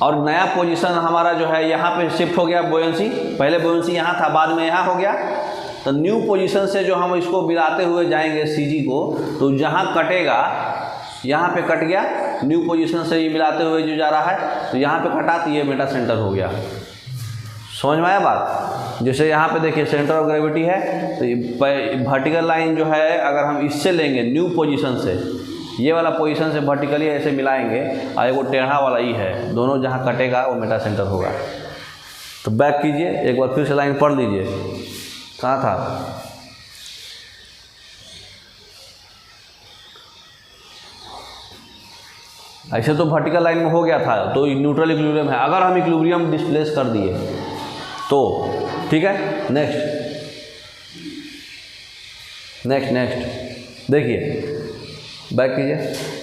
और नया पोजीशन हमारा जो है यहाँ पे शिफ्ट हो गया बेयोंसी, पहले बेयोंसी यहाँ था, बाद में यहाँ हो गया, तो न्यू पोजीशन से जो हम इसको मिलाते हुए जाएंगे सीजी को, तो जहाँ कटेगा यहाँ पे कट गया, न्यू पोजीशन से ये मिलाते हुए जो जा रहा है, तो यहाँ पे कटा तो ये मेटा सेंटर हो गया। समझ में आया बात? जैसे यहाँ पे देखिए सेंटर ऑफ ग्रेविटी है, तो ये वर्टिकल लाइन जो है अगर हम इससे लेंगे न्यू पोजीशन से, ये वाला पोजीशन से वर्टिकली ऐसे मिलाएंगे, और वो टेढ़ा वाला ही है, दोनों जहाँ कटेगा वो मेटा सेंटर होगा। तो बैक कीजिए, एक बार फिर से लाइन पढ़ लीजिए, कहाँ था? ऐसे तो वर्टिकल लाइन में हो गया था, तो न्यूट्रल इक्विलिब्रियम है। अगर हम इक्विलिब्रियम डिस्प्लेस कर दिए तो ठीक है। नेक्स्ट देखिए, बैक कीजिए,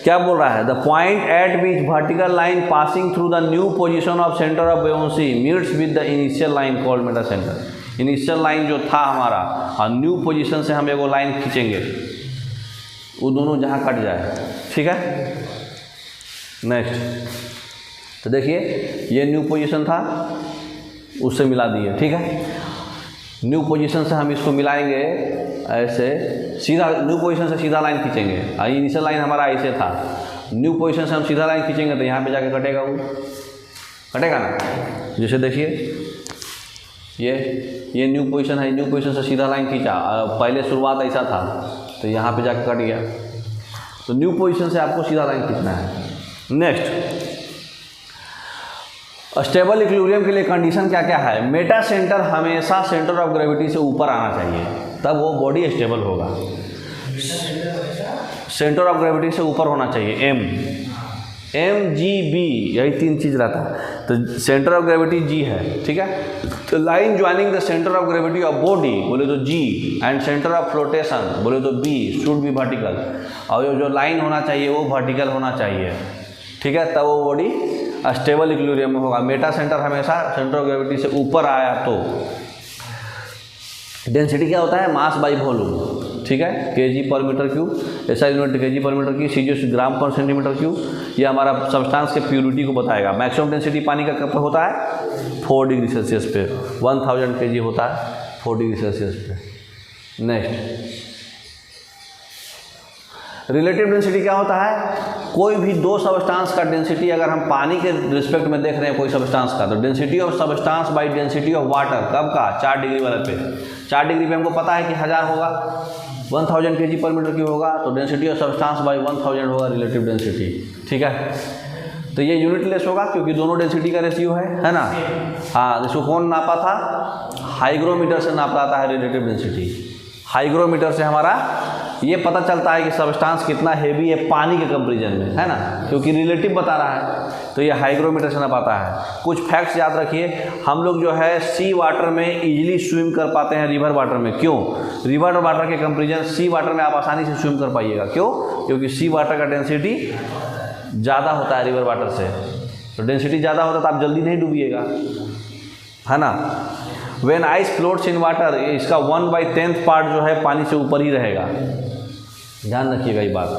क्या बोल रहा है? The point at which vertical line passing through the new position of centre of buoyancy meets with the initial line called metacentre. Initial line जो था हमारा, और न्यू पोजीशन से हम एगो लाइन खींचेंगे, वो दोनों जहाँ कट जाए, ठीक है। नेक्स्ट, तो देखिए ये न्यू पोजीशन था, उससे मिला दिए, ठीक है। न्यू पोजीशन से हम इसको मिलाएंगे ऐसे, सीधा न्यू पोजीशन से सीधा लाइन खींचेंगे। इनिशियल लाइन हमारा ऐसे था, न्यू पोजीशन से हम सीधा लाइन खींचेंगे तो यहाँ पे जाके कटेगा, वो कटेगा ना। जैसे देखिए ये न्यू पोजीशन है, न्यू पोजीशन से सीधा लाइन खींचा, पहले शुरुआत ऐसा था तो यहाँ पे जाके कट गया। तो न्यू पोजीशन से आपको सीधा लाइन खींचना है। नेक्स्ट, स्टेबल इक्विलिब्रियम के लिए कंडीशन क्या क्या है? मेटा सेंटर हमेशा सेंटर ऑफ ग्रेविटी से ऊपर आना चाहिए, तब वो बॉडी स्टेबल होगा। सेंटर ऑफ ग्रेविटी से ऊपर होना चाहिए, MGB, यही 3 चीज़ रहता है। तो सेंटर ऑफ ग्रेविटी G है, ठीक है। तो line joining the centre of gravity of body बोले तो G, and centre of flotation बोले तो B शुड बी वर्टिकल। और जो लाइन होना चाहिए वो वर्टिकल होना चाहिए, ठीक है, तब वो बॉडी स्टेबल इक्विलिब्रियम में होगा। मेटा सेंटर हमेशा सेंटर ऑफ ग्रेविटी से ऊपर आया तो। डेंसिटी क्या होता है? मास बाई वॉल्यूम, ठीक है, kg/m³। ऐसा यूनिट kg/m³, CG ग्राम/cm³। ये हमारा सब्सटेंस के प्यूरिटी को बताएगा। मैक्सिमम डेंसिटी पानी का कब होता है? 4 डिग्री सेल्सियस पे। 1000 kg होता है 4 डिग्री सेल्सियस पे। नेक्स्ट, रिलेटिव डेंसिटी क्या होता है? कोई भी 2 सब्सटेंस का डेंसिटी, अगर हम पानी के रिस्पेक्ट में देख रहे हैं कोई सब्सटेंस का, तो density of substance by density of water कब का? 4 डिग्री वाले पे। 4 डिग्री पे हमको पता है कि 1000 होगा, 1000 kg/m³ होगा, तो डेंसिटी ऑफ सब्सटेंस बाई 1000 होगा रिलेटिव डेंसिटी, ठीक है। तो ये यूनिटलेस होगा क्योंकि दोनों डेंसिटी का रेशियो है ना। हाँ, इसको कौन नापा था? हाइग्रोमीटर से नापा जाता है रिलेटिव डेंसिटी। हाइग्रोमीटर से हमारा ये पता चलता है कि सब्सटेंस कितना हेवी है पानी के कंपेरिजन में, है ना, क्योंकि रिलेटिव बता रहा है। तो ये हाइग्रोमीटर से नापाता है। कुछ फैक्ट्स याद रखिए, हम लोग जो है सी वाटर में इजीली स्विम कर पाते हैं रिवर वाटर में। क्यों? रिवर वाटर के कंपेरिजन सी वाटर में आप आसानी से स्विम कर पाइएगा। क्यों? क्योंकि सी वाटर का डेंसिटी ज़्यादा होता है रिवर वाटर से। तो डेंसिटी ज़्यादा होता है तो आप जल्दी नहीं डूबिएगा, है ना। When ice floats in water, इसका 1/10 पार्ट जो है पानी से ऊपर ही रहेगा, ध्यान रखिएगा ये बात।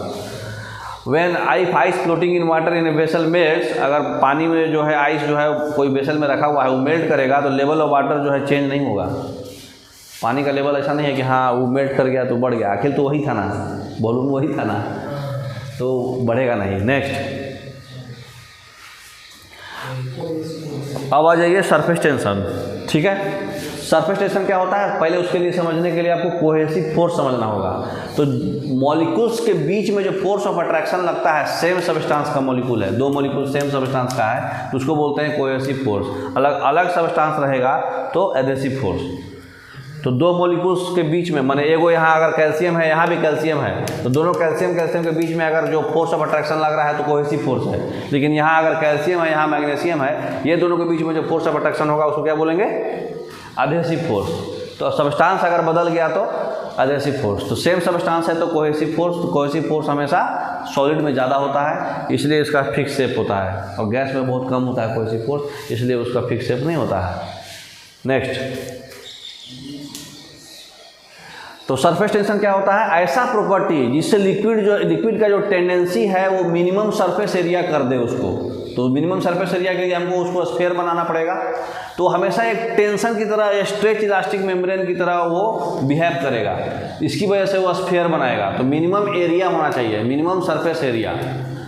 When ice floating in water in a vessel melts, अगर पानी में जो है आइस जो है कोई वेसल में रखा हुआ है वो मेल्ट करेगा तो लेवल ऑफ वाटर जो है चेंज नहीं होगा। पानी का लेवल ऐसा नहीं है कि हाँ वो मेल्ट कर गया तो बढ़ गया, आखिर तो वही था ना, वॉल्यूम वही था ना, तो बढ़ेगा नहीं। नेक्स्ट, अब आ जाइए सरफेस टेंशन, ठीक है। सरफेस टेंशन क्या होता है? पहले उसके लिए समझने के लिए आपको कोहेसिव फोर्स समझना होगा। तो मॉलिक्यूल्स के बीच में जो फोर्स ऑफ अट्रैक्शन लगता है, सेम सब्सटेंस का मॉलिक्यूल है, 2 मॉलिक्यूल सेम सब्सटेंस का है, तो उसको बोलते हैं कोहेसिव फोर्स। अलग अलग सब्सटेंस रहेगा तो एडहेसिव फोर्स। तो 2 मॉलिक्यूल्स के बीच में, माने एगो यहाँ अगर कैल्शियम है, यहाँ भी कैल्शियम है, तो दोनों कैल्शियम के बीच में अगर जो फोर्स ऑफ अट्रैक्शन लग रहा है तो कोहेसिव फोर्स है। लेकिन यहाँ अगर कैल्शियम है, यहाँ मैग्नीशियम है, ये दोनों के बीच में जो फोर्स ऑफ अट्रैक्शन होगा उसको क्या बोलेंगे? Adhesive force. तो सब्सटेंस अगर बदल गया तो एडहेसिव फोर्स। तो सेम सब्सटेंस है तो कोहेसिव फोर्स। तो कोहेसिव फोर्स हमेशा सॉलिड में ज़्यादा होता है, इसलिए इसका फिक्स शेप होता है, और गैस में बहुत कम होता है कोहेसिव फोर्स, इसलिए उसका फिक्स शेप नहीं होता है। नेक्स्ट, तो सरफेस टेंशन क्या होता है? ऐसा प्रॉपर्टी जिससे लिक्विड का जो टेंडेंसी है वो मिनिमम सरफेस एरिया कर दे उसको। तो मिनिमम सरफेस एरिया के लिए हमको उसको स्फीयर बनाना पड़ेगा। तो हमेशा एक टेंशन की तरह, स्ट्रेच इलास्टिक मेम्ब्रेन की तरह वो बिहेव करेगा, इसकी वजह से वो स्फीयर बनाएगा। तो मिनिमम एरिया होना चाहिए, मिनिमम सरफेस एरिया।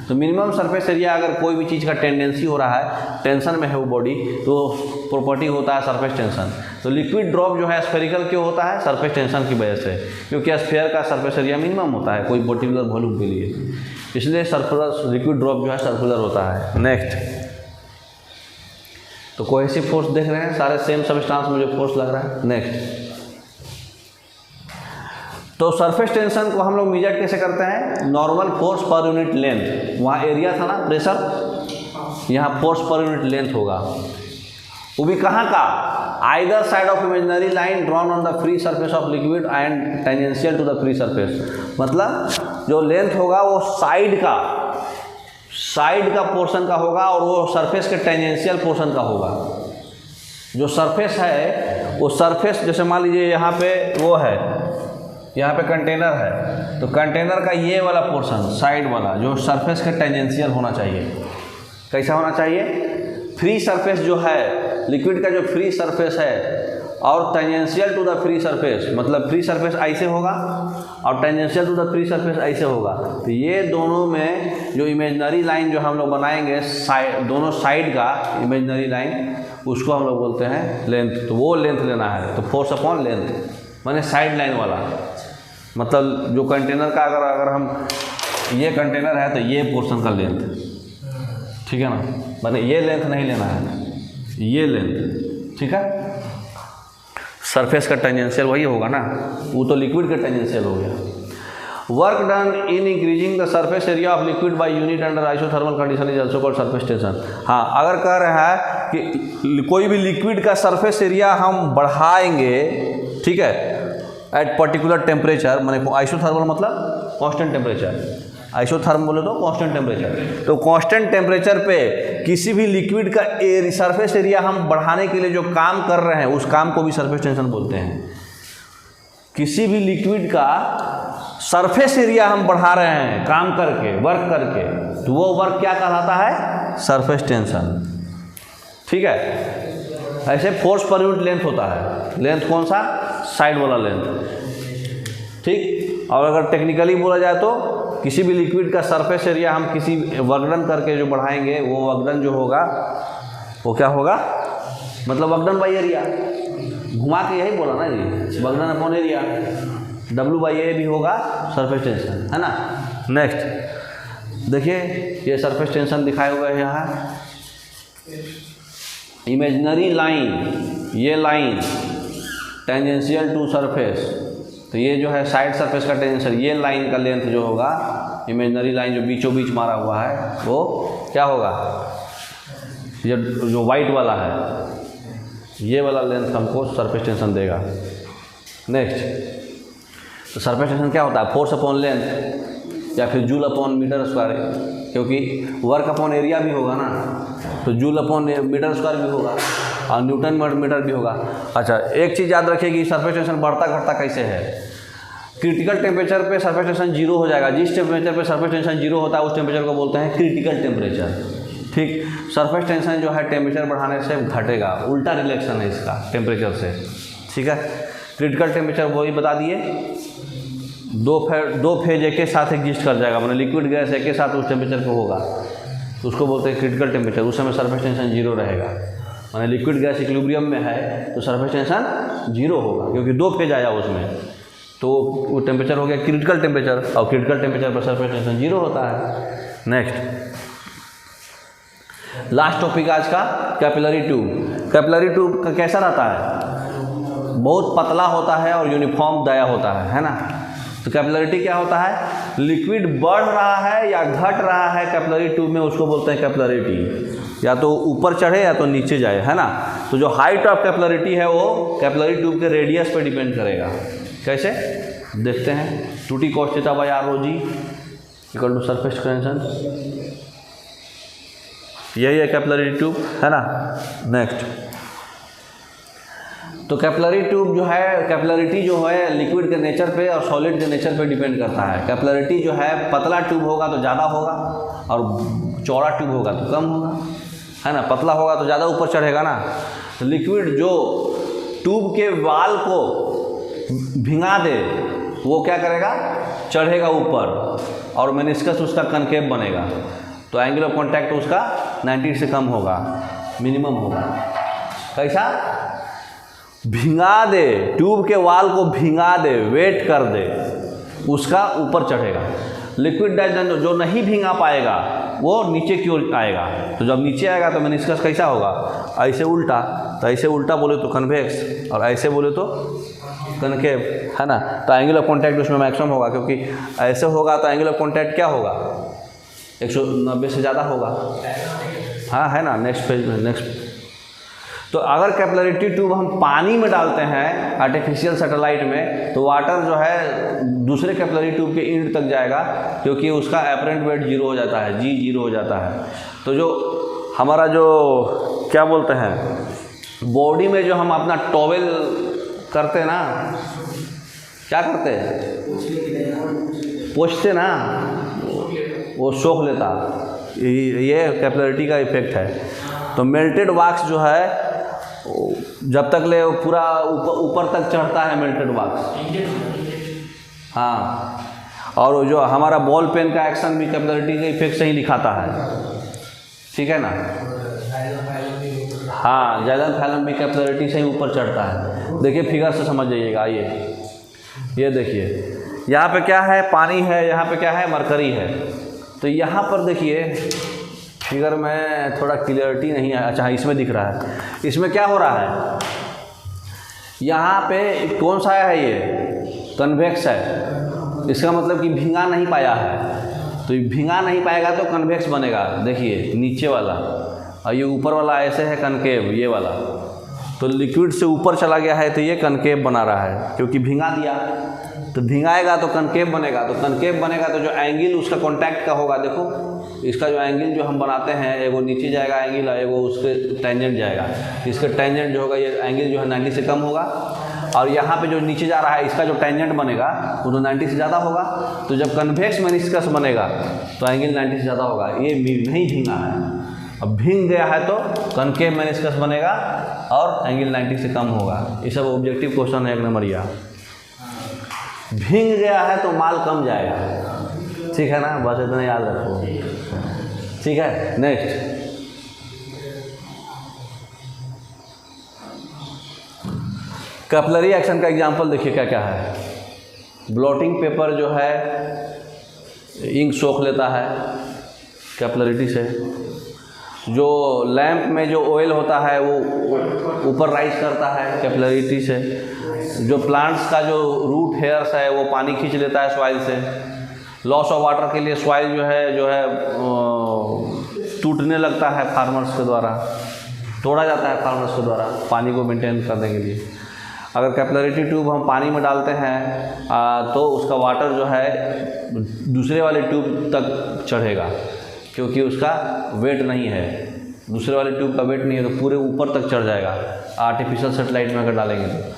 तो मिनिमम सरफेस एरिया, अगर कोई भी चीज़ का टेंडेंसी हो रहा है, टेंशन में है वो बॉडी, तो प्रॉपर्टी होता है सरफेस टेंशन। तो लिक्विड ड्रॉप जो है स्फेरिकल क्यों होता है? सरफेस टेंशन की वजह से, क्योंकि स्फीयर का सरफेस एरिया मिनिमम होता है कोई पर्टिकुलर वॉल्यूम के लिए, इसलिए सर्कुलर लिक्विड ड्रॉप जो है सर्कुलर होता है। नेक्स्ट, तो कोहेसिव फोर्स देख रहे हैं, सारे सेम सब्सटेंस में जो फोर्स लग रहा है। नेक्स्ट, तो सरफेस टेंशन को हम लोग मेजर कैसे करते हैं? Normal force per unit length, वहाँ एरिया था ना प्रेशर, यहाँ फोर्स पर यूनिट लेंथ होगा, वो भी कहाँ का? Either side of imaginary line drawn on the free surface of liquid and tangential to the free surface. मतलब जो लेंथ होगा वो साइड का पोर्शन का होगा और वो सरफेस के टेंजेंशियल पोर्शन का होगा। जो सरफेस है वो सरफेस, जैसे मान लीजिए यहाँ पे वो है, यहाँ पे कंटेनर है, तो कंटेनर का ये वाला पोर्शन साइड वाला जो सरफेस के टेंजेंशियल होना चाहिए। कैसा होना चाहिए? फ्री सरफेस जो है लिक्विड का, जो फ्री सरफेस है और tangential to the free surface, मतलब फ्री सरफेस ऐसे होगा और tangential to the free surface ऐसे होगा। तो ये दोनों में जो इमेजिनरी लाइन जो हम लोग बनाएंगे दोनों साइड का इमेजिनरी लाइन, उसको हम लोग बोलते हैं लेंथ। तो वो लेंथ लेना है, तो फोर्स अपॉन लेंथ माने साइड लाइन वाला। मतलब जो कंटेनर का अगर हम ये कंटेनर है तो ये पोर्शन का लेंथ, ठीक है ना, माने ये लेंथ नहीं लेना है, ये लेंथ, ठीक है। सरफेस का टेंजेंशियल वही होगा ना, वो तो लिक्विड का टेंजेंशियल हो गया। Work done in increasing the surface area of liquid by unit under isothermal condition is also called surface tension. हाँ, अगर कह रहा है कि कोई भी लिक्विड का सरफेस एरिया हम बढ़ाएंगे, ठीक है, एट पर्टिकुलर टेम्परेचर, माने आइसोथर्मल मतलब कांस्टेंट टेम्परेचर, आइसोथर्म बोले तो कांस्टेंट टेम्परेचर। तो कांस्टेंट टेम्परेचर पे किसी भी लिक्विड का सरफेस एरिया हम बढ़ाने के लिए जो काम कर रहे हैं उस काम को भी सरफेस टेंशन बोलते हैं। किसी भी लिक्विड का सरफेस एरिया हम बढ़ा रहे हैं काम करके, वर्क करके, तो वो वर्क क्या कहलाता है? सरफेस टेंशन, ठीक है। ऐसे फोर्स पर यूनिट लेंथ होता है, लेंथ कौन सा? साइड वाला लेंथ, ठीक। और अगर टेक्निकली बोला जाए तो किसी भी लिक्विड का सरफेस एरिया हम किसी वर्कडन करके जो बढ़ाएंगे, वो वर्कडन जो होगा वो क्या होगा? मतलब वर्कडन बाई एरिया, घुमा के यही बोला ना जी, वर्कडन अपॉन एरिया, W/A भी होगा सरफेस टेंशन, है ना। नेक्स्ट देखिए, ये सरफेस टेंशन दिखाए हुए हैं यहाँ। इमेजिनरी लाइन, ये लाइन टेंजेंशियल टू सरफेस, तो ये जो है साइड सरफेस का टेंजेंशियल, ये लाइन का लेंथ जो होगा, इमेजिनरी लाइन जो बीचों बीच मारा हुआ है, वो क्या होगा? ये जो वाइट वाला है, ये वाला लेंथ हमको सरफेस टेंशन देगा। नेक्स्ट, तो सरफेस टेंशन क्या होता है? फोर्स अपॉन लेंथ या फिर जूल अपॉन मीटर स्क्वायर, क्योंकि वर्क अपॉन एरिया भी होगा ना, तो जूल अपॉन मीटर स्क्वायर भी होगा और न्यूटन मीटर भी होगा। अच्छा, एक चीज़ याद रखिए कि सरफेस टेंशन बढ़ता घटता कैसे है। क्रिटिकल टेम्परेचर पे सरफेस टेंशन जीरो हो जाएगा। जिस टेम्परेचर पे सरफेस टेंशन जीरो होता है उस टेम्परेचर को बोलते हैं क्रिटिकल टेम्परेचर, ठीक। सरफेस टेंशन जो है टेम्परेचर बढ़ाने से घटेगा, उल्टा रिलेक्शन है इसका टेम्परेचर से, ठीक है। क्रिटिकल टेम्परेचर वही बता दिए, दो फेज एक के साथ एग्जिस्ट कर जाएगा, मतलब लिक्विड गैस एक के साथ उस टेम्परेचर पे होगा, तो उसको बोलते हैं क्रिटिकल टेम्परेचर। उस समय सरफेस टेंशन जीरो रहेगा, माने लिक्विड गैस इक्विलिब्रियम में है तो सरफेस टेंशन जीरो होगा, क्योंकि दो फेज आया उसमें, तो वो टेम्परेचर हो गया क्रिटिकल टेम्परेचर, और क्रिटिकल टेम्परेचर पर सरफेस टेंशन जीरो होता है। नेक्स्ट लास्ट टॉपिक आज का, कैपिलरी ट्यूब। कैपिलरी ट्यूब का कैसा रहता है? बहुत पतला होता है और यूनिफॉर्म दाया होता है ना। तो कैपिलरिटी क्या होता है? लिक्विड बढ़ रहा है या घट रहा है कैपिलरी ट्यूब में, उसको बोलते हैं कैपिलरिटी। या तो ऊपर चढ़े या तो नीचे जाए, है ना। तो जो हाइट ऑफ कैपिलरिटी है वो कैपिलरी ट्यूब के रेडियस पर डिपेंड करेगा। कैसे देखते हैं? 2t cos theta by ROG equal to surface tension, यही है कैपिलरी ट्यूब, है ना। नेक्स्ट, तो कैपिलरी ट्यूब जो है, कैपिलरिटी जो है लिक्विड के नेचर पे और सॉलिड के नेचर पे डिपेंड करता है। कैपिलरिटी जो है पतला ट्यूब होगा तो ज़्यादा होगा और चौड़ा ट्यूब होगा तो कम होगा, है ना। पतला होगा तो ज़्यादा ऊपर चढ़ेगा ना। तो लिक्विड जो ट्यूब के वाल को भिंगा दे वो क्या करेगा? चढ़ेगा ऊपर और मेनिस्कस उसका कनकेव बनेगा, तो एंगल ऑफ कॉन्टैक्ट उसका 90 से कम होगा, मिनिमम होगा। कैसा? भिंगा दे, ट्यूब के वाल को भिंगा दे, वेट कर दे, उसका ऊपर चढ़ेगा। लिक्विड डाइजेशन जो नहीं भिंगा पाएगा वो नीचे की ओर आएगा, तो जब नीचे आएगा तो मेनिस्कस कैसा होगा? ऐसे उल्टा, तो ऐसे उल्टा बोले तो कन्वेक्स और ऐसे बोले तो कनकेव, है ना। तो एंगल ऑफ कॉन्टैक्ट उसमें मैक्सिमम होगा, क्योंकि ऐसे होगा तो एंगल ऑफ कॉन्टैक्ट क्या होगा, 190 से ज़्यादा होगा। हाँ है ना। नेक्स्ट पेज में, नेक्स्ट। तो अगर कैपिलरिटी ट्यूब हम पानी में डालते हैं आर्टिफिशियल सैटेलाइट में, तो वाटर जो है दूसरे कैपिलरी ट्यूब के एंड तक जाएगा, क्योंकि उसका एपरेंट वेट 0 हो जाता है, जी 0 हो जाता है। तो जो हमारा जो क्या बोलते हैं बॉडी में जो हम अपना टॉवेल करते हैं ना, क्या करते हैं, पोंछते ना, वो सोख लेता। ये कैपिलरिटी का इफेक्ट है। तो मेल्टेड वैक्स जो है जब तक ले पूरा ऊपर तक चढ़ता है मेल्टेड वैक्स। हाँ, और जो हमारा बॉल पेन का एक्शन भी कैपिलरिटी के इफेक्ट से ही दिखाता है, ठीक है ना। हाँ, जाइलम फाइलम भी कैपिलरिटी से ही ऊपर चढ़ता है। देखिए फिगर से समझ जाइएगा। ये देखिए यहाँ पे क्या है, पानी है, यहाँ पे क्या है, मरकरी है। तो यहाँ पर देखिए फिगर में थोड़ा क्लियरिटी नहीं है। अच्छा इसमें दिख रहा है। इसमें क्या हो रहा है, यहाँ पे कौन सा है, ये कन्वेक्स है। इसका मतलब कि भींगा नहीं पाया है, तो भींगा नहीं पाएगा तो कन्वेक्स बनेगा। देखिए नीचे वाला, और ये ऊपर वाला ऐसे है कनकेव, ये वाला। तो लिक्विड से ऊपर चला गया है तो ये कनकेव बना रहा है, क्योंकि भींगा दिया। तो भींगाएगा तो कनकेव बनेगा, तो कनकेव बनेगा तो जो एंगल उसका कॉन्टैक्ट का होगा, देखो इसका जो एंगल जो हम बनाते हैं, एगो नीचे जाएगा एंगल और एगो उसके टेंजेंट जाएगा। इसके टेंजेंट जो होगा, ये एंगल जो है 90 से कम होगा, और यहाँ पे जो नीचे जा रहा है इसका जो टेंजेंट बनेगा वो तो 90 से ज़्यादा होगा। तो जब कन्वेक्स मेनिस्कस बनेगा तो एंगल 90 से ज़्यादा होगा। ये नहीं भींगा है। अब भींग गया है तो कनकेव मेनिस्कस बनेगा और एंगल 90 से कम होगा। ये सब ऑब्जेक्टिव क्वेश्चन है 1 नंबरिया। भींग गया है तो माल कम जाएगा, ठीक है ना। बस इतना याद रखो, ठीक है। नेक्स्ट, कैपिलरी एक्शन का एग्जांपल देखिए क्या क्या है। ब्लॉटिंग पेपर जो है इंक सोख लेता है कैपिलरिटी से। जो लैंप में जो ऑयल होता है वो ऊपर राइज करता है कैपिलरिटी से। जो प्लांट्स का जो रूट हेयर्स है वो पानी खींच लेता है सॉइल से। लॉस ऑफ वाटर के लिए सॉइल जो है टूटने लगता है फार्मर्स के द्वारा, तोड़ा जाता है फार्मर्स के द्वारा पानी को मेंटेन करने के लिए। अगर कैपिलरिटी ट्यूब हम पानी में डालते हैं तो उसका वाटर जो है दूसरे वाले ट्यूब तक चढ़ेगा, क्योंकि उसका वेट नहीं है, दूसरे वाले ट्यूब का वेट नहीं है, तो पूरे ऊपर तक चढ़ जाएगा। आर्टिफिशियल सेटेलाइट में अगर डालेंगे तो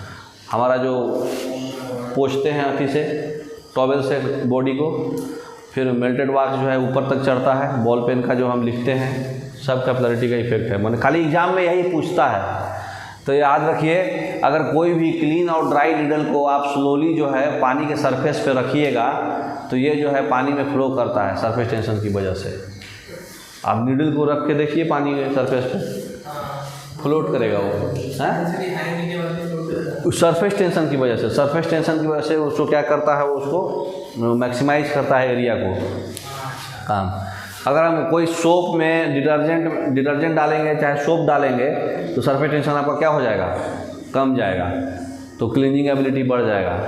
हमारा जो पोंछते हैं अथी से, टॉवेल से बॉडी को, फिर मेल्टेड वैक्स जो है ऊपर तक चढ़ता है। बॉल पेन का जो हम लिखते हैं, सब कैपिलरिटी का इफेक्ट है। मैंने खाली एग्जाम में यही पूछता है, तो याद रखिए। अगर कोई भी क्लीन और ड्राई नीडल को आप स्लोली जो है पानी के सरफेस पे रखिएगा तो ये जो है पानी में फ्लो करता है सरफेस टेंशन की वजह से। आप नीडल को रख के देखिए पानी के सरफेस पे, फ्लोट करेगा वो, है सरफेस टेंशन की वजह से। सरफेस टेंशन की वजह से उसको क्या करता है, वो उसको मैक्सिमाइज करता है एरिया को काम। अगर हम कोई सोप में डिटर्जेंट डालेंगे, चाहे सोप डालेंगे, तो सरफेस टेंशन आपका क्या हो जाएगा, कम जाएगा, तो क्लीनिंग एबिलिटी बढ़ जाएगा।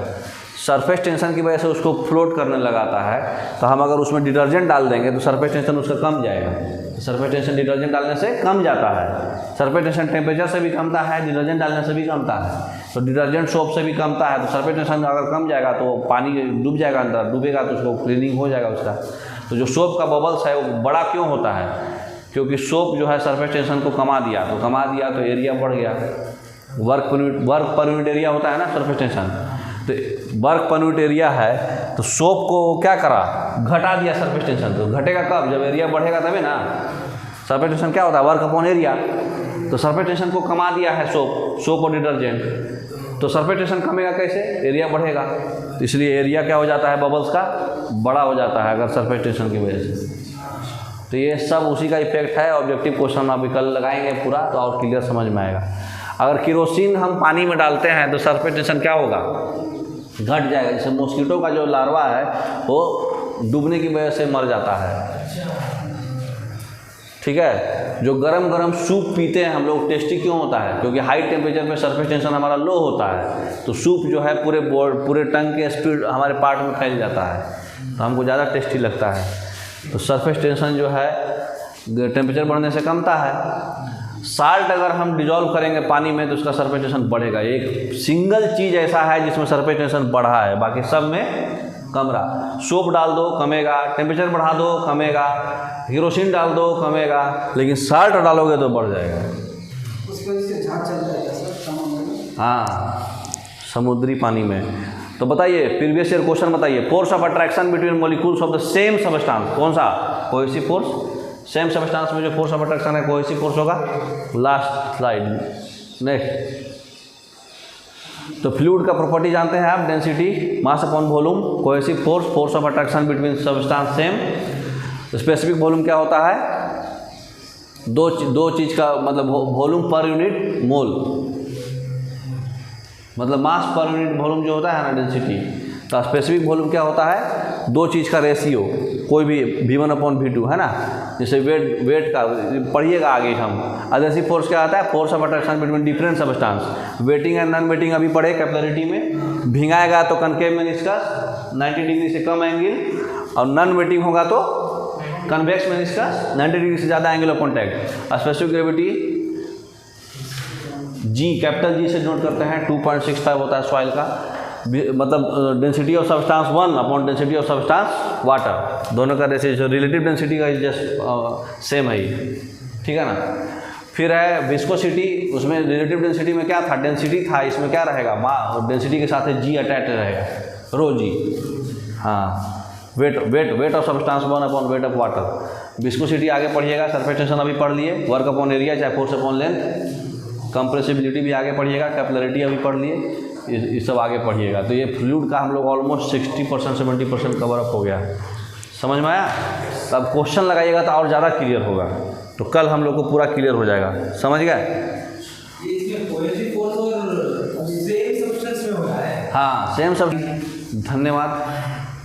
सरफेस टेंशन की वजह से उसको फ्लोट करने लगाता है, तो हम अगर उसमें डिटर्जेंट डाल देंगे तो सरफेस टेंशन उसका कम जाएगा। सरफेस टेंशन डिटर्जेंट डालने से कम जाता है। सरफेस टेंशन टेम्परेचर से भी कमता है, डिटर्जेंट डालने से भी कमता है। तो डिटर्जेंट सोप से भी कमता है, तो सरफेस टेंशन अगर कम जाएगा तो पानी डूब जाएगा, अंदर डूबेगा तो उसको क्लीनिंग हो जाएगा उसका। तो जो सोप का बबल्स है वो बड़ा क्यों होता है, क्योंकि सोप जो है सरफेस टेंशन को कमा दिया, तो एरिया बढ़ गया। वर्क पर यूनिट एरिया होता है ना सरफेस टेंशन, तो वर्क पर यूनिट एरिया है, तो सोप को क्या करा, घटा दिया सरफेस टेंशन। तो घटेगा कब, जब एरिया बढ़ेगा तभी ना। सरफेस टेंशन क्या होता है, वर्क अपॉन एरिया। तो सरफेस टेंशन को कमा दिया है सोप और डिटर्जेंट, तो सरफेस टेंशन कमेगा कैसे, एरिया बढ़ेगा। तो इसलिए एरिया क्या हो जाता है, बबल्स का बड़ा हो जाता है अगर सरफेस टेंशन की वजह से। तो ये सब उसी का इफेक्ट है। ऑब्जेक्टिव क्वेश्चन अभी कल लगाएंगे पूरा, तो और क्लियर समझ में आएगा। अगर केरोसिन हम पानी में डालते हैं तो सरफेस टेंशन क्या होगा, घट जाएगा। जैसे मॉस्किटो का जो लार्वा है वो डूबने की वजह से मर जाता है, ठीक है। जो गरम गरम सूप पीते हैं हम लोग, टेस्टी क्यों होता है? क्योंकि हाई टेम्परेचर पे सरफेस टेंशन हमारा लो होता है, तो सूप जो है पूरे टंग के स्पीड हमारे पार्ट में फैल जाता है, तो हमको ज़्यादा टेस्टी लगता है। तो सरफेस टेंशन जो है टेम्परेचर बढ़ने से कमता है। साल्ट अगर हम डिजॉल्व करेंगे पानी में तो उसका सरफेस टेंशन बढ़ेगा। एक सिंगल चीज़ ऐसा है जिसमें सरफेस टेंशन बढ़ा है, बाकी सब में कम रहा। सोप डाल दो कमेगा, टेम्परेचर बढ़ा दो कमेगा, केरोसिन डाल दो कमेगा, लेकिन साल्ट डालोगे तो बढ़ जाएगा। उसकी वजह से झाग चल जाएगा सर समुद्र में। हाँ, समुद्री पानी में। तो बताइए प्रीवियस ईयर क्वेश्चन बताइए, force of attraction between molecules of the same substance, कौन सा? Cohesive force. सेम सबस्टांस में जो फोर्स ऑफ अट्रैक्शन है कोहेसिव फोर्स होगा। Last slide, next. तो फ्लूइड का प्रॉपर्टी जानते हैं आप, density, mass upon volume, cohesive force, force of attraction between substance same. Specific volume क्या होता है? दो चीज़ का मतलब वॉल्यूम पर यूनिट मोल, मतलब मास पर यूनिट वॉल्यूम जो होता है ना डेंसिटी। तो स्पेसिफिक वॉल्यूम क्या होता है? दो चीज़ का रेशियो, कोई भी V1/V2 है ना। जैसे वेट का पढ़िएगा आगे हम। एडहेसिव फोर्स क्या आता है? Force of attraction between different substance. Waiting and non waiting अभी पढ़े कैपिलरिटी में। भिंगाएगा तो कनकेव मेनिस्कस 90 डिग्री से कम एंगल, और नॉन वेटिंग होगा तो कन्वेक्स मेनिस्कस 90 डिग्री से ज़्यादा angle of contact. Specific gravity G, capital G से नोट करते हैं, 2.65 होता है सॉइल का। मतलब density of substance 1 upon density of substance water, दोनों का रेशियो रिलेटिव डेंसिटी का जस्ट सेम है, ठीक है ना। फिर है विस्कोसिटी, उसमें रिलेटिव डेंसिटी में क्या था? डेंसिटी था, इसमें क्या रहेगा? डेंसिटी के साथ जी अटैच रहेगा, रो जी। हाँ, weight of substance 1 upon weight of water. Viscosity आगे पढ़िएगा, सरफेस टेंशन अभी पढ़ लिए, वर्क अपॉन एरिया चाहे फोर्स अपॉन लेंथ, कंप्रेसिबिलिटी भी आगे पढ़िएगा, कैपिलरिटी अभी पढ़ लिए, ये सब आगे पढ़िएगा। तो ये फ्लूइड का हम लोग ऑलमोस्ट 60% 70% कवर अप हो गया। समझ में आया? तब क्वेश्चन लगाइएगा तो और ज़्यादा क्लियर होगा, तो कल हम लोग को पूरा क्लियर हो जाएगा। समझ गए? इसमें कोहेसिव फोर्स और सेम सब्सटेंस में हो रहा है। हाँ, सेम सब। धन्यवाद।